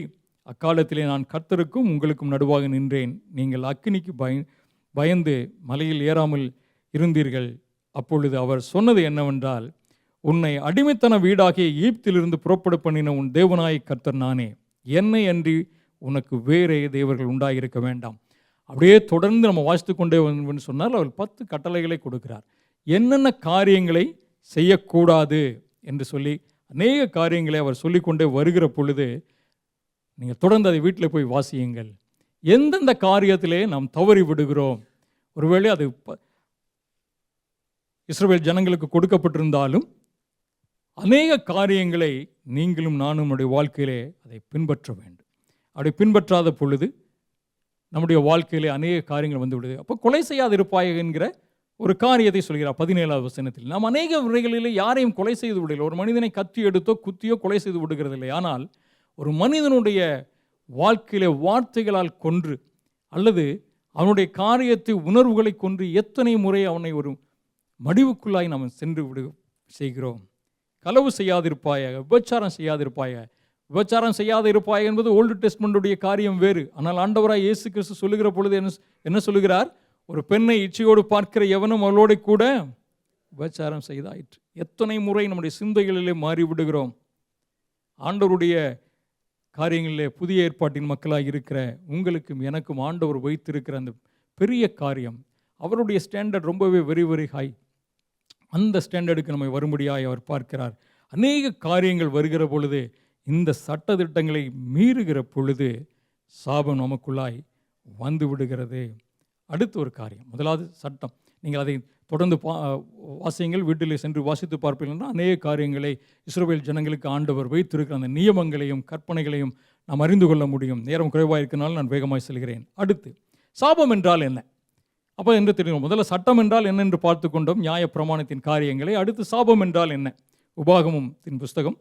அக்காலத்திலே நான் கர்த்தருக்கும் உங்களுக்கும் நடுவாக நின்றேன். நீங்கள் அக்னிக்கு பயந்து மலையில் ஏறாமல் இருந்தீர்கள். அப்பொழுது அவர் சொன்னது என்னவென்றால், உன்னை அடிமைத்தன வீடாகிய ஈப்திலிருந்து புறப்பட பண்ணின உன் தேவனாய் கர்த்தர் நானே, என்னை அன்றி உனக்கு வேறே தேவர்கள் உண்டாயிருக்க வேண்டாம். அப்படியே தொடர்ந்து நம்ம வாசித்து கொண்டே வந்து சொன்னால் அவர் 10 கட்டளைகளை கொடுக்கிறார். என்னென்ன காரியங்களை செய்யக்கூடாது என்று சொல்லி அநேக காரியங்களை அவர் சொல்லிக்கொண்டே வருகிற பொழுது நீங்கள் தொடர்ந்து அதை வீட்டில் போய் வாசியுங்கள். எந்தெந்த காரியத்திலே நாம் தவறி விடுகிறோம், ஒருவேளை அது இஸ்ரவேல் ஜனங்களுக்கு கொடுக்கப்பட்டிருந்தாலும் அநேக காரியங்களை நீங்களும் நானும் நம்முடைய வாழ்க்கையிலே அதை பின்பற்ற வேண்டும். அப்படி பின்பற்றாத பொழுது நம்முடைய வாழ்க்கையிலே அநேக காரியங்கள் வந்து விடுது. அப்போ கொலை செய்யாதிருப்பாய் என்கிற ஒரு காரியத்தை சொல்கிறார் 17வது வசனத்தில். நாம் அநேக முறைகளிலே யாரையும் கொலை செய்து விடலை. ஒரு மனிதனை கத்தி எடுத்தோ குத்தியோ கொலை செய்து விடுகிறதில்லை. ஆனால் ஒரு மனிதனுடைய வாழ்க்கையிலே வார்த்தைகளால் கொன்று அல்லது அவனுடைய காரியத்தை உணர்வுகளை கொன்று எத்தனை முறை அவனை ஒரு மடிவுக்குள்ளாய் நாம் சென்று செய்கிறோம். களவு செய்யாதிருப்பாயாக, விபச்சாரம் செய்யாதிருப்பாயாக. விபச்சாரம் செய்யாத இருப்பாய் என்பது ஓல்டு டெஸ்ட்மெண்ட்டுடைய காரியம் வேறு. ஆனால் ஆண்டவராய் இயேசு கிறிஸ்து சொல்லுகிற பொழுது என்ன சொல்லுகிறார்? ஒரு பெண்ணை இச்சையோடு பார்க்கிற எவனும் அவளோட கூட விபச்சாரம் செய்தாயிற்று. எத்தனை முறை நம்முடைய சிந்தைகளிலே மாறிவிடுகிறோம். ஆண்டவருடைய காரியங்களிலே புதிய ஏற்பாட்டின் மக்களாக இருக்கிற உங்களுக்கும் எனக்கும் ஆண்டவர் வைத்திருக்கிற அந்த பெரிய காரியம், அவருடைய ஸ்டாண்டர்ட் ரொம்பவே வெரி வெரி ஹை. அந்த ஸ்டாண்டர்டுக்கு நம்மை வரும்படியாய் அவர் பார்க்கிறார். அநேக காரியங்கள் வருகிற பொழுது, இந்த சட்ட திட்டங்களை மீறுகிற பொழுது சாபம் நமக்குள்ளாய் வந்து விடுகிறது. அடுத்த ஒரு காரியம், முதலாவது சட்டம். நீங்கள் அதை தொடர்ந்து வாசியுங்கள், வீட்டிலே சென்று வாசித்து பார்ப்பீங்கன்னா அநேக காரியங்களை இஸ்ரவேல் ஜனங்களுக்கு ஆண்டவர் வைத்திருக்கிற அந்த நியமங்களையும் கற்பனைகளையும் நாம் அறிந்து கொள்ள முடியும். நேரம் குறைவாக இருக்கனால நான் வேகமாக செல்கிறேன். அடுத்து சாபம் என்றால் என்ன? அப்போ என்று தெரியும். முதல்ல சட்டம் என்றால் என்ன என்று பார்த்து கொண்டோம், நியாய பிரமாணத்தின் காரியங்களை. அடுத்து சாபம் என்றால் என்ன? உபாகமத்தின் புஸ்தகம்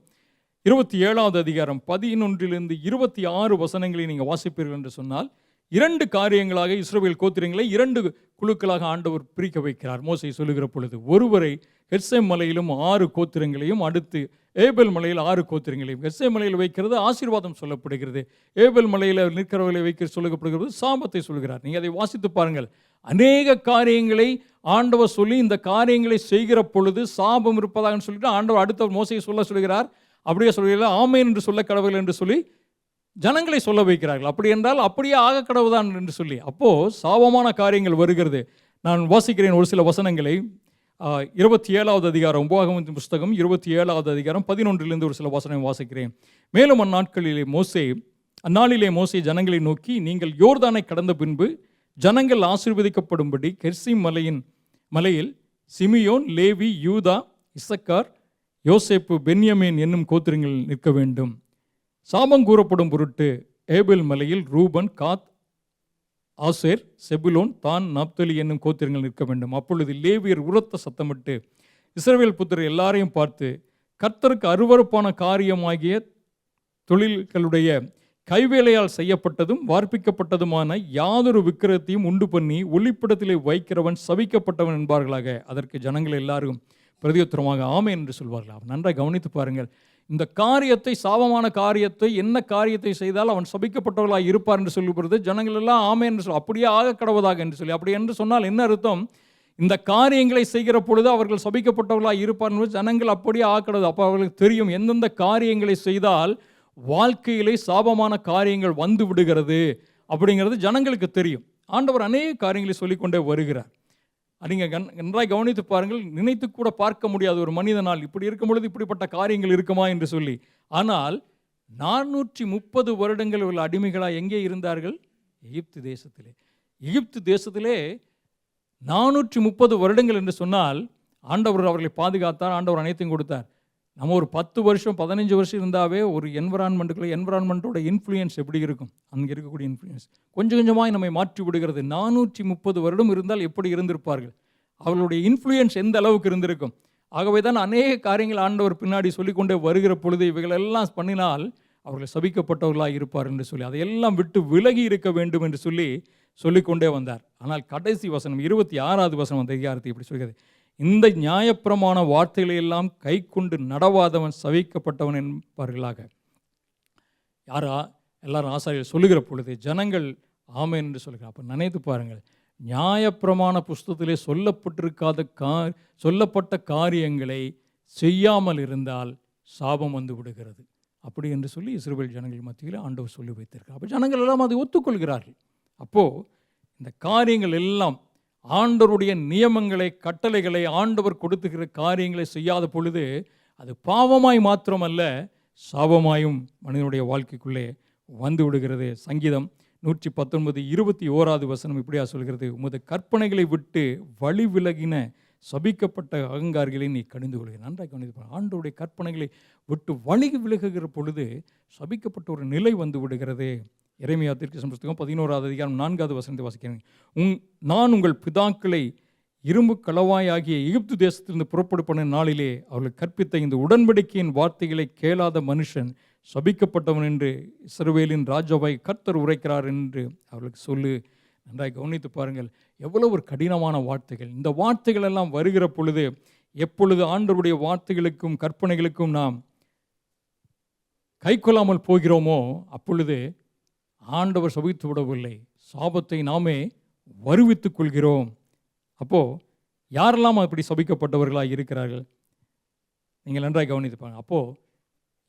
27வது அதிகாரம் 11லிருந்து 26 வசனங்களை நீங்கள் வாசிப்பீர்கள் என்று சொன்னால், 2 காரியங்களாக இஸ்ரவேல் கோத்திரங்களை 2 குழுக்களாக ஆண்டவர் பிரிக்க வைக்கிறார். மோசே சொல்லுகிற பொழுது ஒருவரை எர்சேம் மலையிலும் 6 கோத்திரங்களையும், அடுத்து ஏபேல் மலையில் 6 கோத்திரங்களையும். எர்சேம் மலையில் வைக்கிறது ஆசீர்வாதம் சொல்லப்படுகிறது, ஏபேல் மலையில் நிற்கிறவர்களை வைக்க சொல்லப்படுகிறது சாபத்தை சொல்கிறார். நீங்கள் அதை வாசித்து பாருங்கள். அநேக காரியங்களை ஆண்டவர் சொல்லி இந்த காரியங்களை செய்கிற பொழுது சாபம் இருப்பதாக சொல்லிட்டு ஆண்டவர் அடுத்த மோசையை சொல்லுகிறார். அப்படியே சொல்கிறார், ஆமேன் என்று சொல்ல கடவுள் என்று சொல்லி ஜனங்களை சொல்ல வைக்கிறார்கள். அப்படி என்றால் அப்படியே ஆக கடவுதான் என்று சொல்லி, அப்போது சாபமான காரியங்கள் வருகிறது. நான் வாசிக்கிறேன் ஒரு சில வசனங்களை. 27வது அதிகாரம், உபாகமத்தின் புஸ்தகம் 27வது அதிகாரம் 11லிருந்து ஒரு சில வசனம் வாசிக்கிறேன். மேலும் அந்நாளிலே மோசே ஜனங்களை நோக்கி, நீங்கள் யோர்தானை கடந்த பின்பு ஜனங்கள் ஆசீர்வதிக்கப்படும்படி கெர்சிம் மலையில் சிமியோன், லேவி, யூதா, இசக்கார், யோசேப்பு, பென்யமீன் என்னும் கோத்திரங்கள் நிற்க வேண்டும். சாபம் கூறப்படும் பொருட்டு ஏபேல் மலையில் ரூபன், காத், ஆசேர், செபுலோன், தான், நப்தலி என்னும் கோத்திரங்கள் நிற்க வேண்டும். அப்பொழுது லேவியர் உரத்த சத்தமிட்டு இஸ்ரவேல் புத்திரர் எல்லாரையும் பார்த்து, கர்த்தருக்கு அருவருப்பான காரியமாகிய தொழில்களுடைய கைவேலையால் செய்யப்பட்டதும் வார்ப்பிக்கப்பட்டதுமான யாதொரு விக்கிரகத்தையும் உண்டு பண்ணி ஒளிப்படத்திலே வைக்கிறவன் சபிக்கப்பட்டவன் என்பார்களாக. அதற்கு ஜனங்கள் எல்லாரும் பிரதியுத்தரமாக ஆமென் என்று சொல்வார்கள். நன்றாக கவனித்து பாருங்கள். இந்த காரியத்தை, சாபமான காரியத்தை, என்ன காரியத்தை செய்தால் அவன் சபிக்கப்பட்டவர்களாக இருப்பார் என்று சொல்லுகிறது. ஜனங்கள் எல்லாம் ஆமென் என்று சொல்லி, அப்படியே ஆக கடவுதாக என்று சொல்லி. அப்படி என்று சொன்னால் என்ன அர்த்தம்? இந்த காரியங்களை செய்கிற பொழுது அவர்கள் சபிக்கப்பட்டவர்களாக இருப்பார் என்று ஜனங்கள் அப்படியே ஆக்கடவுது. அப்போ அவர்களுக்கு தெரியும் எந்தெந்த காரியங்களை செய்தால் வாழ்க்கையிலே சாபமான காரியங்கள் வந்து விடுகிறது அப்படிங்கிறது ஜனங்களுக்கு தெரியும். ஆண்டவர் அநேக காரியங்களை சொல்லிக்கொண்டே வருகிறார். நீங்கள் நன்றாய் கவனித்து பாருங்கள். நினைத்து கூட பார்க்க முடியாது ஒரு மனிதனால் இப்படி இருக்கும் பொழுது இப்படிப்பட்ட காரியங்கள் இருக்குமா என்று சொல்லி. ஆனால் 430 வருடங்கள் உள்ள அடிமைகளாக எங்கே இருந்தார்கள்? எகிப்து தேசத்திலே. எகிப்து தேசத்திலே 430 வருடங்கள் என்று சொன்னால் ஆண்டவர் அவர்களை பாதுகாத்தார், ஆண்டவர் அனைத்தையும் கொடுத்தார். நம்ம ஒரு 10 வருஷம் 15 வருஷம் இருந்தாவே ஒரு என்வரான்மெண்ட்டோட இன்ஃப்ளூயன்ஸ் எப்படி இருக்கும், அங்கே இருக்கக்கூடிய இன்ஃப்ளூயன்ஸ் கொஞ்சம் கொஞ்சமாக நம்மை மாற்றி விடுகிறது. 430 வருடம் இருந்தால் எப்படி இருந்திருப்பார்கள்? அவர்களுடைய இன்ஃப்ளூயன்ஸ் எந்த அளவுக்கு இருந்திருக்கும்? ஆகவே தான் அநேக காரியங்கள் ஆண்டவர் பின்னாடி சொல்லிக்கொண்டே வருகிற பொழுது இவைகளெல்லாம் பண்ணினால் அவர்கள் சபிக்கப்பட்டவர்களாக இருப்பார் என்று சொல்லி அதையெல்லாம் விட்டு விலகி இருக்க வேண்டும் என்று சொல்லிக்கொண்டே வந்தார். ஆனால் கடைசி வசனம் 26வது வசனம் அந்த அதிகாரத்தை இப்படி சொல்கிறது, இந்த நியாயப்பிரமாண வார்த்தைகளை எல்லாம் கை கொண்டு நடவாதவன் சபிக்கப்பட்டவன் என்பார்களாக. எல்லாரும் ஆசாரியர் சொல்லுகிற பொழுது ஜனங்கள் ஆமென் என்று சொல்லுகிறார். அப்போ நினைத்து பாருங்கள், நியாயப்பிரமாண புஸ்தகத்திலே சொல்லப்பட்ட காரியங்களை செய்யாமல் இருந்தால் சாபம் வந்து விடுகிறது அப்படி என்று சொல்லி இஸ்ரவேல் ஜனங்கள் மத்தியில் ஆண்டவர் சொல்லி வைத்திருக்கிறார். அப்போ ஜனங்கள் எல்லாம் அதை ஒத்துக்கொள்கிறார்கள். அப்போது இந்த காரியங்கள் எல்லாம் ஆண்டவருடைய நியமங்களை, கட்டளைகளை, ஆண்டவர் கொடுத்துக்கிற காரியங்களை செய்யாத பொழுது அது பாவமாய் மாத்திரமல்ல, சாபமாயும் மனிதனுடைய வாழ்க்கைக்குள்ளே வந்து விடுகிறது. சங்கீதம் 119:21 இப்படியா சொல்கிறது, உமது கற்பனைகளை விட்டு வழி விலகின சபிக்கப்பட்ட அகங்காரிகளை நீ கடிந்து கொள்கிறேன். நன்றாக கவனித்து, ஆண்டவருடைய கற்பனைகளை விட்டு வழி விலகுகிற பொழுது சபிக்கப்பட்ட ஒரு நிலை வந்து விடுகிறது. எரேமியா தீர்க்கதரிசன புத்தகம் 11:4 வாசிக்கிறேன். நான் உங்கள் பிதாக்களை இரும்பு களவாய் ஆகிய எகிப்து தேசத்திலிருந்து புறப்படு பண்ண நாளிலே அவர்கள் கற்பித்த இந்த உடன்படிக்கையின் வார்த்தைகளை கேளாத மனுஷன் சபிக்கப்பட்டவன் என்று இஸ்ரவேலின் ராஜாவாய் கர்த்தர் உரைக்கிறார் என்று அவர்களுக்கு சொல்லு. நன்றாக கவனித்து பாருங்கள், எவ்வளவு ஒரு கடினமான வார்த்தைகள். இந்த வார்த்தைகள் எல்லாம் வருகிற பொழுது, எப்பொழுது ஆண்டவருடைய வார்த்தைகளுக்கும் கற்பனைகளுக்கும் நாம் கை கொள்ளாமல் போகிறோமோ அப்பொழுது ஆண்டவர் சபித்து விடவில்லை, சாபத்தை நாமே வருவித்துக் கொள்கிறோம். அப்போது யாரெல்லாம் அப்படி சபிக்கப்பட்டவர்களாக இருக்கிறார்கள்? நீங்கள் நன்றாக கவனித்துப்பாங்க. அப்போது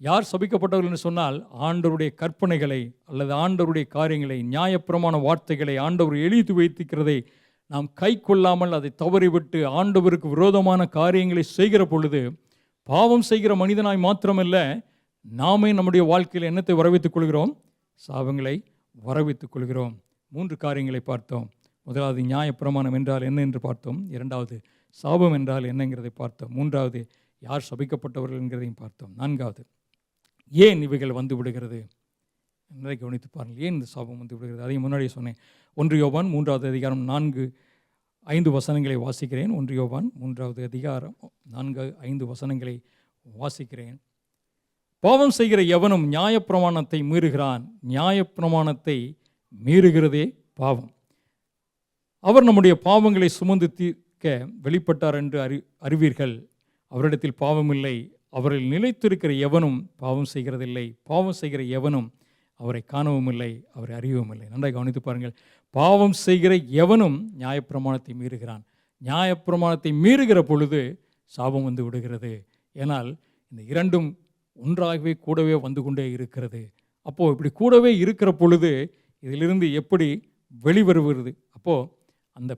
யார் சபிக்கப்பட்டவர்கள் என்று சொன்னால், ஆண்டவருடைய கற்பனைகளை அல்லது ஆண்டவருடைய காரியங்களை, நியாயப்பிரமாண வார்த்தைகளை ஆண்டவர் எழுதி வைத்திருக்கிறதை நாம் கை கொள்ளாமல் அதை தவறிவிட்டு ஆண்டவருக்கு விரோதமான காரியங்களை செய்கிற பொழுது, பாவம் செய்கிற மனிதனாய் மாத்திரமல்ல, நாமே நம்முடைய வாழ்க்கையில் என்னத்தை வரவைத்துக் கொள்கிறோம்? சாபங்களை வரவைத்துக் கொள்கிறோம். 3 காரியங்களை பார்த்தோம். முதலாவது, நியாயப்பிரமாணம் என்றால் என்ன என்று பார்த்தோம். 2வது, சாபம் என்றால் என்னங்கிறதை பார்த்தோம். 3வது, யார் சபிக்கப்பட்டவர்கள் என்கிறதையும் பார்த்தோம். 4வது, ஏன் இவைகள் வந்து விடுகிறது? என்பதை கவனித்து பாருங்கள். ஏன் இந்த சாபம் வந்து விடுகிறது? அதையும் முன்னாடியே சொன்னேன். 1 யோவான் 3:அதிகாரம் 4-5 வசனங்களை வாசிக்கிறேன். 1 யோவான் 3:அதிகாரம் 4-5 வசனங்களை வாசிக்கிறேன். பாவம் செய்கிற எவனும் நியாயப்பிரமாணத்தை மீறுகிறான், நியாயப்பிரமாணத்தை மீறுகிறதே பாவம். அவர் நம்முடைய பாவங்களை சுமந்து தீர்க்க வெளிப்பட்டார் என்று அறிவீர்கள். அவரிடத்தில் பாவமில்லை, அவரில் நிலைத்திருக்கிற எவனும் பாவம் செய்கிறதில்லை, பாவம் செய்கிற எவனும் அவரை காணவும் இல்லை, அவரை அறியவும் இல்லை. நன்றாக கவனித்து பாருங்கள். பாவம் செய்கிற எவனும் நியாயப்பிரமாணத்தை மீறுகிறான். நியாயப்பிரமாணத்தை மீறுகிற பொழுது சாபம் வந்து விடுகிறது. ஏனால் இந்த இரண்டும் ஒன்றாகவே கூடவே வந்து கொண்டே இருக்கிறது. அப்போது இப்படி கூடவே இருக்கிற பொழுது இதிலிருந்து எப்படி வெளிவருவது? அப்போது அந்த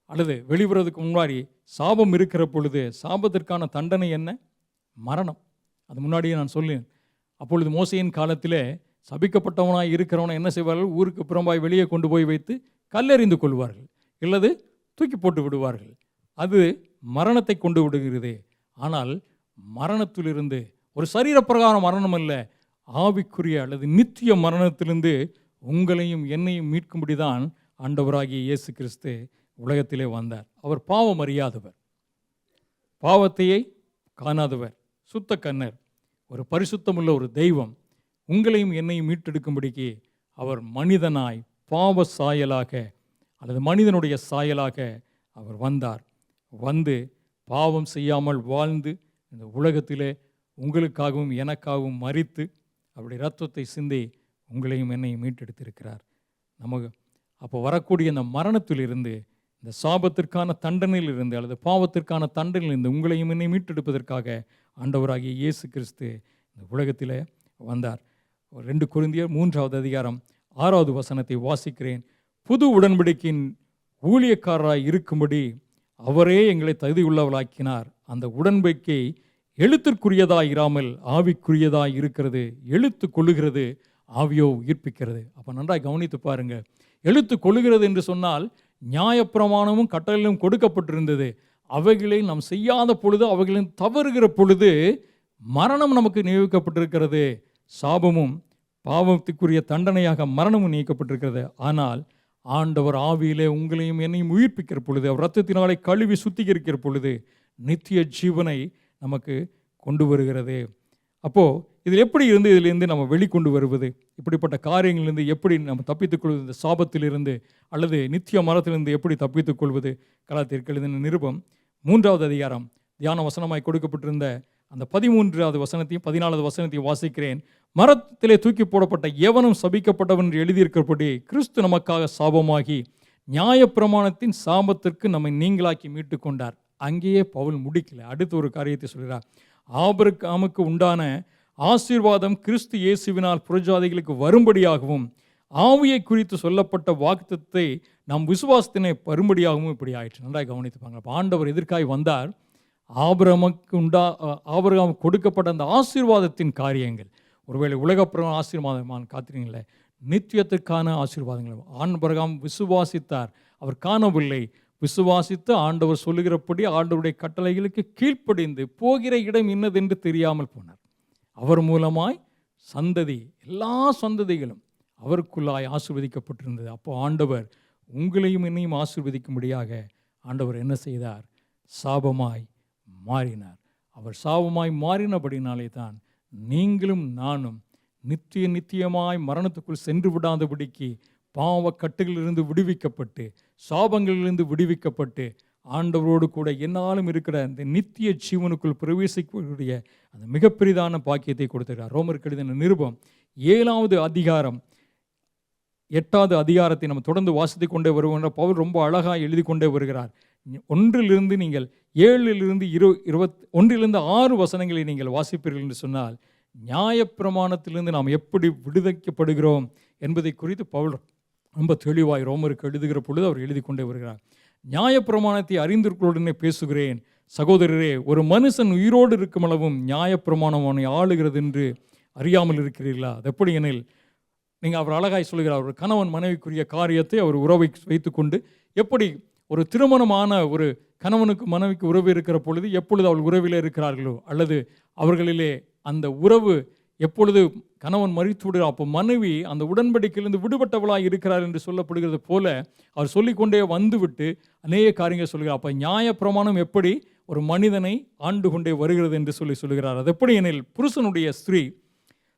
அல்லது வெளிவருவதற்கு முன்னாடி சாபம் இருக்கிற பொழுது சாபத்திற்கான தண்டனை என்ன? மரணம். அது முன்னாடியே நான் சொல்லேன். அப்பொழுது மோசையின் காலத்திலே சபிக்கப்பட்டவனாய் இருக்கிறவனை என்ன செய்வார்கள்? ஊருக்கு புறம்பாய் வெளியே கொண்டு போய் வைத்து கல்லெறிந்து கொள்வார்கள், இல்லது தூக்கி போட்டு விடுவார்கள். அது மரணத்தை கொண்டு விடுகிறது. ஆனால் மரணத்திலிருந்து, ஒரு சரீரப்பிரகார மரணம் அல்ல, ஆவிக்குரிய அல்லது நித்திய மரணத்திலிருந்து உங்களையும் என்னையும் மீட்கும்படி தான் ஆண்டவராகிய இயேசு கிறிஸ்து உலகத்திலே வந்தார். அவர் பாவம் அறியாதவர், பாவத்தையே காணாதவர், சுத்த கன்னர், ஒரு பரிசுத்தமுள்ள ஒரு தெய்வம். உங்களையும் என்னையும் மீட்டெடுக்கும்படிக்கு அவர் மனிதனாய் பாவ சாயலாக அல்லது மனிதனுடைய சாயலாக அவர் வந்தார். வந்து பாவம் செய்யாமல் வாழ்ந்து இந்த உலகத்திலே உங்களுக்காகவும் எனக்காகவும் மரித்து அவருடைய இரத்தத்தை சிந்தி உங்களையும் என்னையும் மீட்டெடுத்திருக்கிறார். நமக்கு அப்போ வரக்கூடிய இந்த மரணத்திலிருந்து, இந்த சாபத்திற்கான தண்டனையிலிருந்து அல்லது பாவத்திற்கான தண்டனையிலிருந்து உங்களையும் என்னை மீட்டெடுப்பதற்காக ஆண்டவராகிய இயேசு கிறிஸ்து இந்த உலகத்தில் வந்தார். 2 கொரிந்தியர் 3:6 வாசிக்கிறேன். புது உடன்படிக்கையின் ஊழியக்காரராய் இருக்கும்படி அவரே எங்களை தகுதியுள்ளவளாக்கினார். அந்த உடன்படிக்கை எழுத்திற்குரியதாய் இராமல் ஆவிக்குரியதாய் இருக்கிறது. எழுத்து கொள்ளுகிறது, ஆவியோ உயிர்ப்பிக்கிறது. அப்போ நன்றாக கவனித்து பாருங்கள். எழுத்து கொள்ளுகிறது என்று சொன்னால் நியாயப்பிரமாணமும் கட்டளையும் கொடுக்கப்பட்டிருந்தது. அவைகளை நாம் செய்யாத பொழுது, அவைகளின் தவறுகிற பொழுது மரணம் நமக்கு நியமிக்கப்பட்டிருக்கிறது. சாபமும் பாவத்துக்குரிய தண்டனையாக மரணமும் நியமிக்கப்பட்டிருக்கிறது. ஆனால் ஆண்டவர் ஆவியிலே உங்களையும் என்னையும் உயிர்ப்பிக்கிற பொழுது, அவர் இரத்தத்தினாலே கழுவி சுத்திகரிக்கிற பொழுது நித்திய ஜீவனை நமக்கு கொண்டு வருகிறது. அப்போது இதில் எப்படி இருந்து இதிலிருந்து நம்ம வெளிக்கொண்டு வருவது? இப்படிப்பட்ட காரியங்களிலிருந்து எப்படி நம்ம தப்பித்துக் கொள்வது? இந்த சாபத்திலிருந்து அல்லது நித்திய மரத்திலிருந்து எப்படி தப்பித்துக் கொள்வது? கலாத்தியருக்கு எழுதின நிருபம் 3வது அதிகாரம் தியான வசனமாய் கொடுக்கப்பட்டிருந்த அந்த 13வது வசனத்தையும் 14வது வசனத்தையும் வாசிக்கிறேன். மரத்திலே தூக்கி போடப்பட்ட எவனும் சபிக்கப்பட்டவன் என்று எழுதியிருக்கிறபடி கிறிஸ்து நமக்காக சாபமாகி நியாயப்பிரமாணத்தின் சாபத்திற்கு நம்மை நீங்களாக்கி மீட்டு கொண்டார். அங்கேயே பவுல் முடிக்கல, அடுத்த ஒரு காரியத்தை சொல்கிறார். ஆபிரகாமுக்கு உண்டான ஆசீர்வாதம் கிறிஸ்து இயேசுவினால் புறஜாதிகளுக்கு வரும்படியாகவும் ஆவியை குறித்து சொல்லப்பட்ட வாக்குத்தத்தை நம் விசுவாசத்தினை பரும்படியாகவும் இப்படி ஆயிற்று. நன்றாக கவனித்துப்பாங்க. அப்போ ஆண்டவர் எதற்காய் வந்தார்? ஆபிரகாம் கொடுக்கப்பட்ட அந்த ஆசீர்வாதத்தின் காரியங்கள், ஒருவேளை உலகப்புறம் ஆசீர்வாதமான காத்திரீங்களே, நித்தியத்திற்கான ஆசீர்வாதங்கள். ஆபிரகாம் விசுவாசித்தார், அவர் காணவில்லை. விசுவாசித்து ஆண்டவர் சொல்லுகிறபடி ஆண்டவருடைய கட்டளைகளுக்கு கீழ்ப்படிந்து போகிற இடம் இன்னதென்று தெரியாமல் போனார். அவர் மூலமாய் சந்ததி, எல்லா சந்ததிகளும் அவருக்குள்ளாய் ஆசீர்வதிக்கப்பட்டிருந்தது. அப்போ ஆண்டவர் உங்களையும் என்னையும் ஆசீர்வதிக்கும்படியாக ஆண்டவர் என்ன செய்தார்? சாபமாய் மாறினார். அவர் சாபமாய் மாறினபடினாலே தான் நீங்களும் நானும் நித்தியமாய் மரணத்துக்குள் சென்று விடாதபடிக்கு பாவ கட்டுகளிலிருந்து விடுவிக்கப்பட்டு, சாபங்களிலிருந்து விடுவிக்கப்பட்டு, ஆண்டவரோடு கூட என்னாலும் இருக்கிற அந்த நித்திய ஜீவனுக்குள் பிரவேசிக்கக்கூடிய அந்த மிகப்பெரிதான பாக்கியத்தை கொடுத்திருக்கிறார். ரோமருக்கு எழுதின நிருபம் 7வது அதிகாரம் 8வது அதிகாரத்தை நம்ம தொடர்ந்து வாசித்து கொண்டே வருகின்ற பவுல் ரொம்ப அழகாக எழுதி கொண்டே வருகிறார். 1 நீங்கள் 7 21 6 வசனங்களை நீங்கள் வாசிப்பீர்கள் என்று சொன்னால், நியாயப்பிரமாணத்திலிருந்து நாம் எப்படி விடுவிக்கப்படுகிறோம் என்பதை குறித்து பவுல் ரொம்ப தெளிவாய் ரோமருக்கு எழுதுகிற பொழுது அவர் எழுதி கொண்டே வருகிறார். நியாயப்பிரமாணத்தை அறிந்திருக்கிறோடனே பேசுகிறேன் சகோதரரே, ஒரு மனுஷன் உயிரோடு இருக்கும் அளவும் நியாயப்பிரமாணம் அவனை ஆளுகிறது என்று அறியாமல் இருக்கிறீர்களா? அது எப்படி எனில், நீங்கள் அவர் அழகாய் சொல்கிறார், ஒரு கணவன் மனைவிக்குரிய காரியத்தை அவர் உறவை வைத்துக்கொண்டு, எப்படி ஒரு திருமணமான ஒரு கணவனுக்கு மனைவிக்கு உறவு இருக்கிற பொழுது எப்பொழுது அவள் உறவில் இருக்கிறார்களோ, அல்லது அவர்களிலே அந்த உறவு எப்பொழுது கணவன் மரித்து விடுகிறார், அப்போ மனைவி அந்த உடன்படிக்கையிலிருந்து விடுபட்டவளாக இருக்கிறார் என்று சொல்லப்படுகிறது போல அவர் சொல்லிக்கொண்டே வந்துவிட்டு அநேக காரியங்கள் சொல்கிறார். அப்போ நியாயப்பிரமாணம் எப்படி ஒரு மனிதனை ஆண்டு கொண்டே வருகிறது என்று சொல்லுகிறார். அது எப்படி எனில், புருஷனுடைய ஸ்திரீ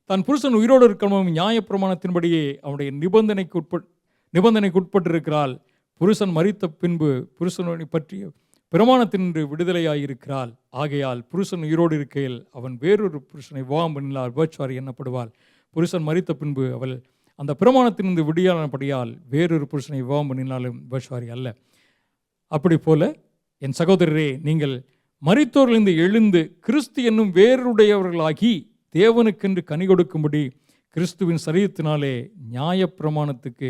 தன் புருஷன் உயிரோடு இருக்கணும் நியாயப்பிரமாணத்தின்படியே அவனுடைய நிபந்தனைக்கு உட்பட்டிருக்கிறாள். புருஷன் மரித்த பின்பு புருஷனை பற்றிய பிரமாணத்தினின்று விடுதலையாயிருக்கிறாள். ஆகையால் புருஷன் உயிரோடு இருக்கையில் அவன் வேறொரு புருஷனை விவாகம் பண்ணினார், விபச்சாரி எண்ணப்படுவாள். புருஷன் மரித்த பின்பு அவள் அந்த பிரமாணத்தினின்று விடியானபடியால் வேறொரு புருஷனை விவாகம் பண்ணினாலும் விபச்சாரி அல்ல. அப்படி போல என் சகோதரரே, நீங்கள் மரித்தோரிலிருந்து எழுந்து கிறிஸ்து என்னும் வேறுடையவர்களாகி தேவனுக்கென்று கனி கொடுக்கும்படி கிறிஸ்துவின் சரீரத்தினாலே நியாயப்பிரமாணத்துக்கு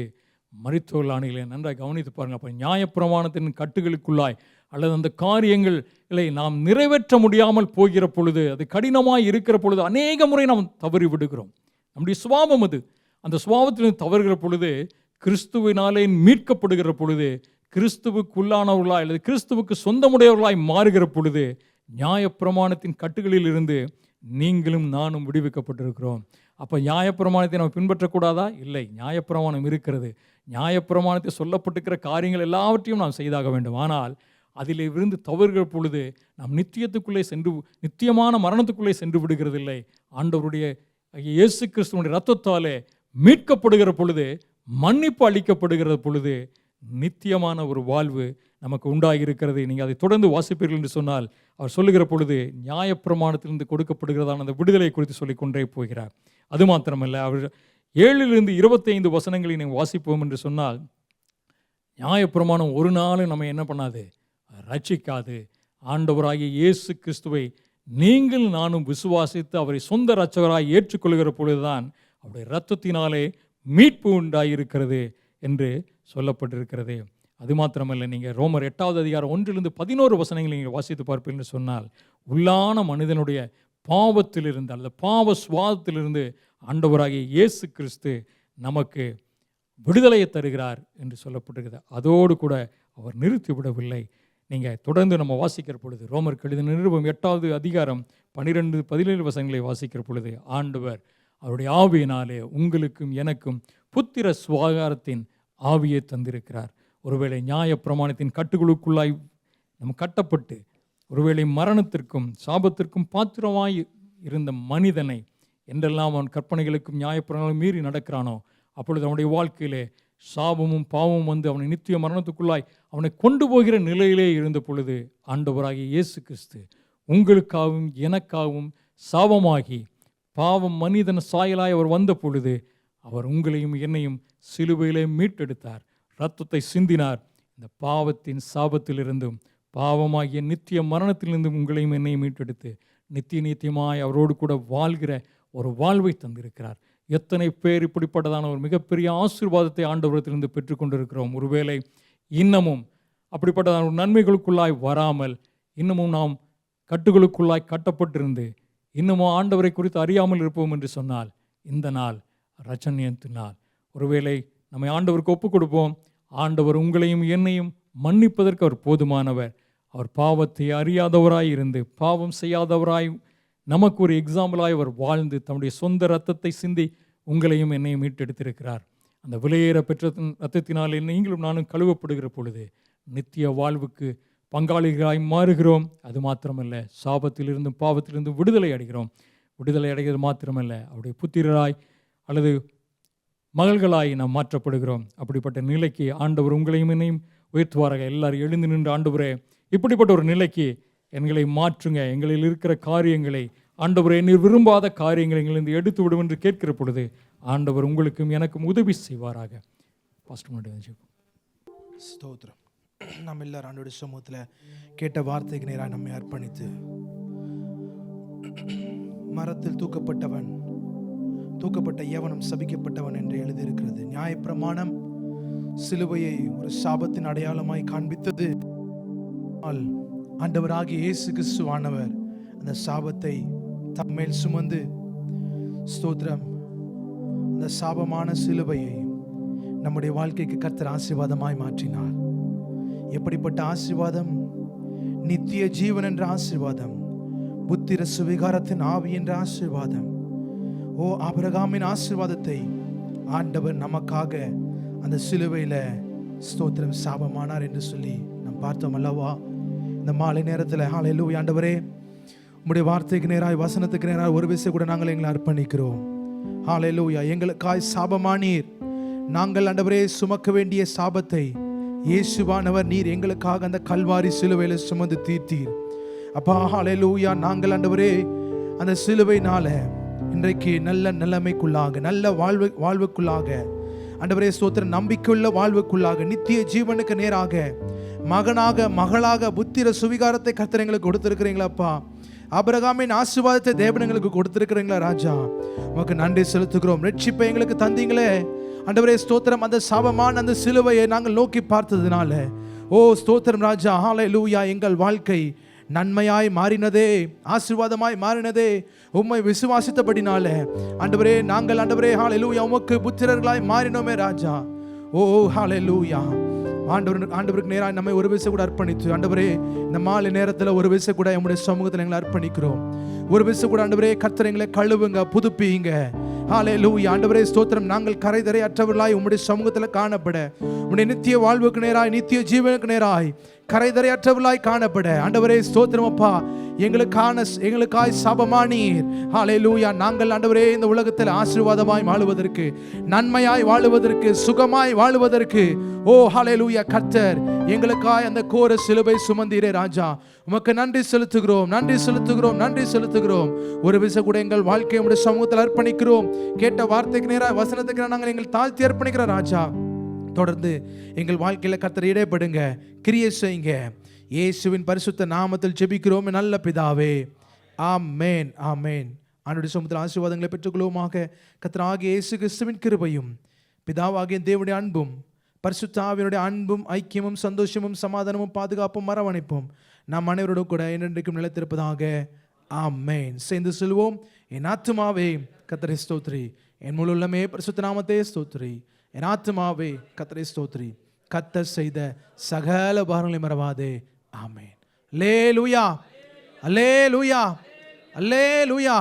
மரித்தோர்களானீங்களே. நன்றாக கவனித்து பாருங்கள். அப்போ நியாயப்பிரமாணத்தின் கட்டுகளுக்குள்ளாய் அல்லது அந்த காரியங்களை நாம் நிறைவேற்ற முடியாமல் போகிற பொழுது, அது கடினமாய் இருக்கிற பொழுது அநேக முறை நாம் தவறி விடுகிறோம். நம்முடைய சுபாவம் அது. அந்த சுபாவத்திலிருந்து தவறுகிற பொழுது, கிறிஸ்துவினாலே மீட்கப்படுகிற பொழுது, கிறிஸ்துவுக்குள்ளானவர்களாய் அல்லது கிறிஸ்துவுக்கு சொந்தமுடையவர்களாய் மாறுகிற பொழுது, நியாயப்பிரமாணத்தின் கட்டுகளில் இருந்து நீங்களும் நானும் விடுவிக்கப்பட்டிருக்கிறோம். அப்போ நியாயப்பிரமாணத்தை நம்ம பின்பற்றக்கூடாதா? இல்லை, நியாயப்பிரமாணம் இருக்கிறது. நியாயப்பிரமாணத்தை சொல்லப்பட்டிருக்கிற காரியங்கள் எல்லாவற்றையும் நாம் செய்தாக வேண்டும். ஆனால் அதில் இருந்து தவறுகிற பொழுது நாம் நித்தியமான மரணத்துக்குள்ளே சென்று விடுகிறதில்லை. ஆண்டவருடைய இயேசு கிறிஸ்துவனுடைய இரத்தத்தாலே மீட்கப்படுகிற பொழுது, மன்னிப்பு அளிக்கப்படுகிற பொழுது நித்தியமான ஒரு வாழ்வு நமக்கு உண்டாகியிருக்கிறது. நீங்கள் அதை தொடர்ந்து வாசிப்பீர்கள் என்று சொன்னால், அவர் சொல்லுகிற பொழுது நியாயப்பிரமாணத்திலிருந்து கொடுக்கப்படுகிறதான அந்த விடுதலை குறித்து சொல்லிக்கொண்டே போகிறார். அது மாத்திரமல்ல, அவர் 7-25 வசனங்களை நீங்கள் வாசிப்போம் என்று சொன்னால், நியாயப்பிரமாணம் ஒரு நாளும் நம்ம என்ன பண்ணாது? ரட்சிக்காது. ஆண்டவராகிய இயேசு கிறிஸ்துவை நீங்கள் நானும் விசுவாசித்து அவரை சொந்த இரட்சகராய் ஏற்றுக்கொள்கிற பொழுதுதான் அவருடைய இரத்தத்தினாலே மீட்பு உண்டாயிருக்கிறது என்று சொல்லப்பட்டிருக்கிறது. அது மாத்திரமல்ல, நீங்கள் ரோமர் 8வது அதிகாரம் 1-11 வசனங்களை நீங்கள் வாசித்து பார்ப்பீர்கள் சொன்னால், உள்ளான மனிதனுடைய பாவத்திலிருந்து அல்லது பாவ சுவாதத்திலிருந்து ஆண்டவராகிய இயேசு கிறிஸ்து நமக்கு விடுதலையை தருகிறார் என்று சொல்லப்பட்டிருக்கிறது. அதோடு கூட அவர் நிறுத்திவிடவில்லை. நீங்கள் தொடர்ந்து நம்ம வாசிக்கிற பொழுது, ரோமருக்கு எழுதின நிருபம் 8வது அதிகாரம் 12-17 வசனங்களை வாசிக்கிற பொழுது, ஆண்டவர் அவருடைய ஆவியினாலே உங்களுக்கும் எனக்கும் புத்திர சுவாகாரத்தின் ஆவியை தந்திருக்கிறார். ஒருவேளை நியாயப்பிரமாணத்தின் கட்டுகளுக்குள்ளாய் நம்ம கட்டப்பட்டு ஒருவேளை மரணத்திற்கும் சாபத்திற்கும் பாத்திரமாய் இருந்த மனிதனை என்றெல்லாம் அவன் கற்பனைகளுக்கும் நியாயப்பிரமாணங்களும் மீறி நடக்கிறானோ, அப்பொழுது அவனுடைய வாழ்க்கையிலே சாபமும் பாவமும் வந்து அவனை நித்திய மரணத்துக்குள்ளாய் அவனை கொண்டு போகிற நிலையிலே இருந்த பொழுது, ஆண்டவராகிய இயேசு கிறிஸ்து உங்களுக்காகவும் எனக்காகவும் சாபமாகி பாவம் மனிதன் சாயலாய் அவர் வந்த பொழுது, அவர் உங்களையும் என்னையும் சிலுவையிலே மீட்டெடுத்தார், இரத்தத்தை சிந்தினார். இந்த பாவத்தின் சாபத்திலிருந்தும் பாவமாகிய நித்திய மரணத்திலிருந்தும் உங்களையும் என்னையும் மீட்டெடுத்து நித்தியமாய் அவரோடு கூட வாழ்கிற ஒரு வாழ்வை தந்திருக்கிறார். எத்தனை பேர் இப்படிப்பட்டதான ஒரு மிகப்பெரிய ஆசீர்வாதத்தை ஆண்டவரத்திலிருந்து பெற்றுக்கொண்டிருக்கிறோம். ஒருவேளை இன்னமும் அப்படிப்பட்டதான ஒரு நன்மைகளுக்குள்ளாய் வராமல் இன்னமும் நாம் கட்டுகளுக்குள்ளாய் கட்டப்பட்டிருந்து இன்னமும் ஆண்டவரை குறித்து அறியாமல் இருப்போம் என்று சொன்னால் இந்த நாள் ரட்சணியத்தின் நாள். ஒருவேளை நம்மை ஆண்டவருக்கு ஒப்புக் கொடுப்போம். ஆண்டவர் உங்களையும் என்னையும் மன்னிப்பதற்கு அவர் போதுமானவர். அவர் பாவத்தை அறியாதவராய் இருந்து பாவம் செய்யாதவராய் நமக்கு ஒரு எக்ஸாம்பிளாய் அவர் வாழ்ந்து தம்முடைய சொந்த இரத்தத்தை சிந்தி உங்களையும் என்னையும் மீட்டெடுத்திருக்கிறார். அந்த விலையேற பெற்ற இரத்தத்தினாலே நீங்களும் நானும் கழுவப்படுகிற பொழுது நித்திய வாழ்வுக்கு பங்காளிகளாய் மாறுகிறோம். அது மாத்திரமல்ல, சாபத்திலிருந்தும் பாவத்திலிருந்தும் விடுதலை அடைகிறோம். விடுதலை அடைகிறது மாத்திரமல்ல, அவருடைய புத்திரராய் அல்லது மகள்களாய் நாம் மாற்றப்படுகிறோம். அப்படிப்பட்ட நிலைக்கு ஆண்டவர் உங்களையும் என்னையும் உயர்த்துவாராக. எல்லாரும் எழுந்து நின்று, ஆண்டவரே இப்படிப்பட்ட ஒரு நிலைக்கு எங்களை மாற்றுங்க, எங்களில் இருக்கிற காரியங்களை ஆண்டவரே நீர் விரும்பாத காரியங்களை எங்களிருந்து எடுத்து விடும் என்று கேட்கிற பொழுது ஆண்டவர் உங்களுக்கும் எனக்கும் உதவி செய்வாராக. ஸ்தோத்திரம். நம்ம எல்லாரும் ஆண்டவருடைய சமூகத்தில் கேட்ட வார்த்தைக்கு நேராக நம்மை அர்ப்பணித்து, மரத்தில் தூக்கப்பட்ட எவனும் சபிக்கப்பட்டவன் என்று எழுதியிருக்கிறது. நியாயப்பிரமாணம் சிலுவையை ஒரு சாபத்தின் அடையாளமாய் காண்பித்தது. ஆண்டவராகிய இயேசு கிறிஸ்துவானவர் அந்த சாபத்தை தம்மேல் சுமந்து, ஸ்தோத்திரம், அந்த சாபமான சிலுவையை நம்முடைய வாழ்க்கைக்கு கர்த்தர் ஆசீர்வாதமாய் மாற்றினார். எப்படிப்பட்ட ஆசீர்வாதம்! நித்திய ஜீவன் என்ற ஆசீர்வாதம், புத்திர சுவிகாரத்தின் ஆவி என்ற ஆசீர்வாதம். ஓ, ஆபிரகாமின் ஆசீர்வாதத்தை ஆண்டவர் நமக்காக அந்த சிலுவையில ஸ்தோத்திரம் சாபமானார் என்று சொல்லி நாம் பார்த்தோம் அல்லவா? இந்த மாலை நேரத்தில் ஹல்லேலூயா ஆண்டவரே, உம்முடைய வார்த்தைக்கு நேராய் வசனத்துக்கு நேராய் ஒரு விஷயம் கூட நாங்கள் எங்களை அர்ப்பணிக்கிறோம். ஹல்லேலூயா. எங்களுக்காய் சாபமானீர். நாங்கள் ஆண்டவரே சுமக்க வேண்டிய சாபத்தை இயேசுவானவர் நீர் எங்களுக்காக அந்த கல்வாரி சிலுவையில சுமந்து தீர்த்தீர் அப்பா. ஹல்லேலூயா. நாங்கள் ஆண்டவரே அந்த சிலுவையினால இன்றைக்கு நல்ல நிலைமைக்குள்ளாக, நல்ல வாழ்வுக்குள்ளாக ஆண்டவரே ஸ்தோத்திரம், நம்பிக்கையுள்ள வாழ்வுக்குள்ளாக, நித்திய ஜீவனுக்கு நேராக, மகனாக மகளாக புத்திர சுவிகாரத்தை கர்த்தர் எங்களுக்கு கொடுத்திருக்கிறீங்களாப்பா. ஆபிரகாமின் ஆசீர்வாதத்தை தேவன் எங்களுக்கு கொடுத்திருக்கிறீங்களா ராஜா? உமக்கு நன்றி செலுத்துகிறோம். ரட்சிப்பை எங்களுக்கு தந்தீங்களே ஆண்டவரே ஸ்தோத்திரம். அந்த சாபமான அந்த சிலுவையை நாங்கள் நோக்கி பார்த்ததுனால ஓ ஸ்தோத்திரம் ராஜா. ஹல்லேலூயா. எங்கள் வாழ்க்கை நன்மையாய் மாறினதே, ஆசீர்வாதமாய் மாறினதே உம்மை விசுவாசித்தபடினால ஆண்டவரே. நாங்கள் ஆண்டவரே ஹல்லேலூயா உமக்கு புத்திரர்களாய் மாறினோமே ராஜா. ஓ ஹல்லேலூயா. ஆண்டவருக்கு நேராக நம்மை ஒரு விஷயம் கூட அர்ப்பணித்து ஆண்டவரே இந்த மாலை நேரத்தில் ஒரு விஷயம் கூட நம்முடைய சமூகத்தில் எங்களை அர்ப்பணிக்கிறோம். ஒரு விஷயம் கூட ஆண்டவரே கர்த்தர் எங்களை கழுவுங்க, புதுப்பிங்க. ஹல்லேலூயா ஆண்டவரே ஸ்தோத்திரம். நாங்கள் கரைதரை அற்றவர்களாய் உம்முடைய சமூகத்தில் காணப்பட, உம்முடைய நித்திய வாழ்வுக்கு நேராய், நித்திய ஜீவனுக்கு நேராய் கரைதரை அற்றவர்களாய் காணப்பட ஆண்டவரே ஸ்தோத்திரம் அப்பா. எங்களுக்காய் சாபமானீர். ஹல்லேலூயா. நாங்கள் ஆண்டவரே இந்த உலகத்தில் ஆசீர்வாதமாய் வாழுவதற்கு, நன்மையாய் வாழுவதற்கு, சுகமாய் வாழுவதற்கு ஓ ஹல்லேலூயா கர்த்தர் எங்களுக்காய் அந்த கோர சிலுவை சுமந்தீரே ராஜா. உமக்கு நன்றி செலுத்துகிறோம், நன்றி செலுத்துகிறோம், நன்றி செலுத்துகிறோம். ஒரு விஷயம் கூட எங்கள் வாழ்க்கையை உடைய சமூகத்தில் அர்ப்பணிக்கிறோம். கேட்ட வார்த்தைக்கு நேராக வசனத்துக்கு நாங்கள் எங்கள் தாழ்த்தி அர்ப்பணிக்கிறோம் ராஜா. தொடர்ந்து எங்கள் வாழ்க்கையில கர்த்தர் இடைப்படுங்க, கிரியை செய்யுங்க. இயேசுவின் பரிசுத்த நாமத்தில் ஜெபிக்கிறோம் நல்ல பிதாவே, ஆமென், ஆமென். ஆண்டவருடைய சமூகத்தில் ஆசீர்வாதங்களை பெற்றுக்கொள்வோமாக. கர்த்தராகிய இயேசு கிறிஸ்துவின் கிருபையும் பிதாவாகிய தேவனுடைய அன்பும் பரிசுத்த ஆவியினுடைய அன்பும் ஐக்கியமும் சந்தோஷமும் சமாதானமும் பாதுகாப்பும் அரவணைப்பும் நாம் அனைவரோடும் கூட என்றென்றைக்கும் நிலைத்திருப்பதாக. ஆமென். சேர்ந்து சொல்வோம். என் ஆத்துமாவே கர்த்தரை ஸ்தோத்திரி, என் முழு உள்ளமே பரிசுத்த நாமத்தை ஸ்தோத்திரி. என் ஆத்துமாவே கர்த்தரை ஸ்தோத்திரி, கர்த்தர் செய்த சகல உபகாரங்களை மறவாதே. ஆமென். அல்லேலூயா, அல்லேலூயா, அல்லேலூயா.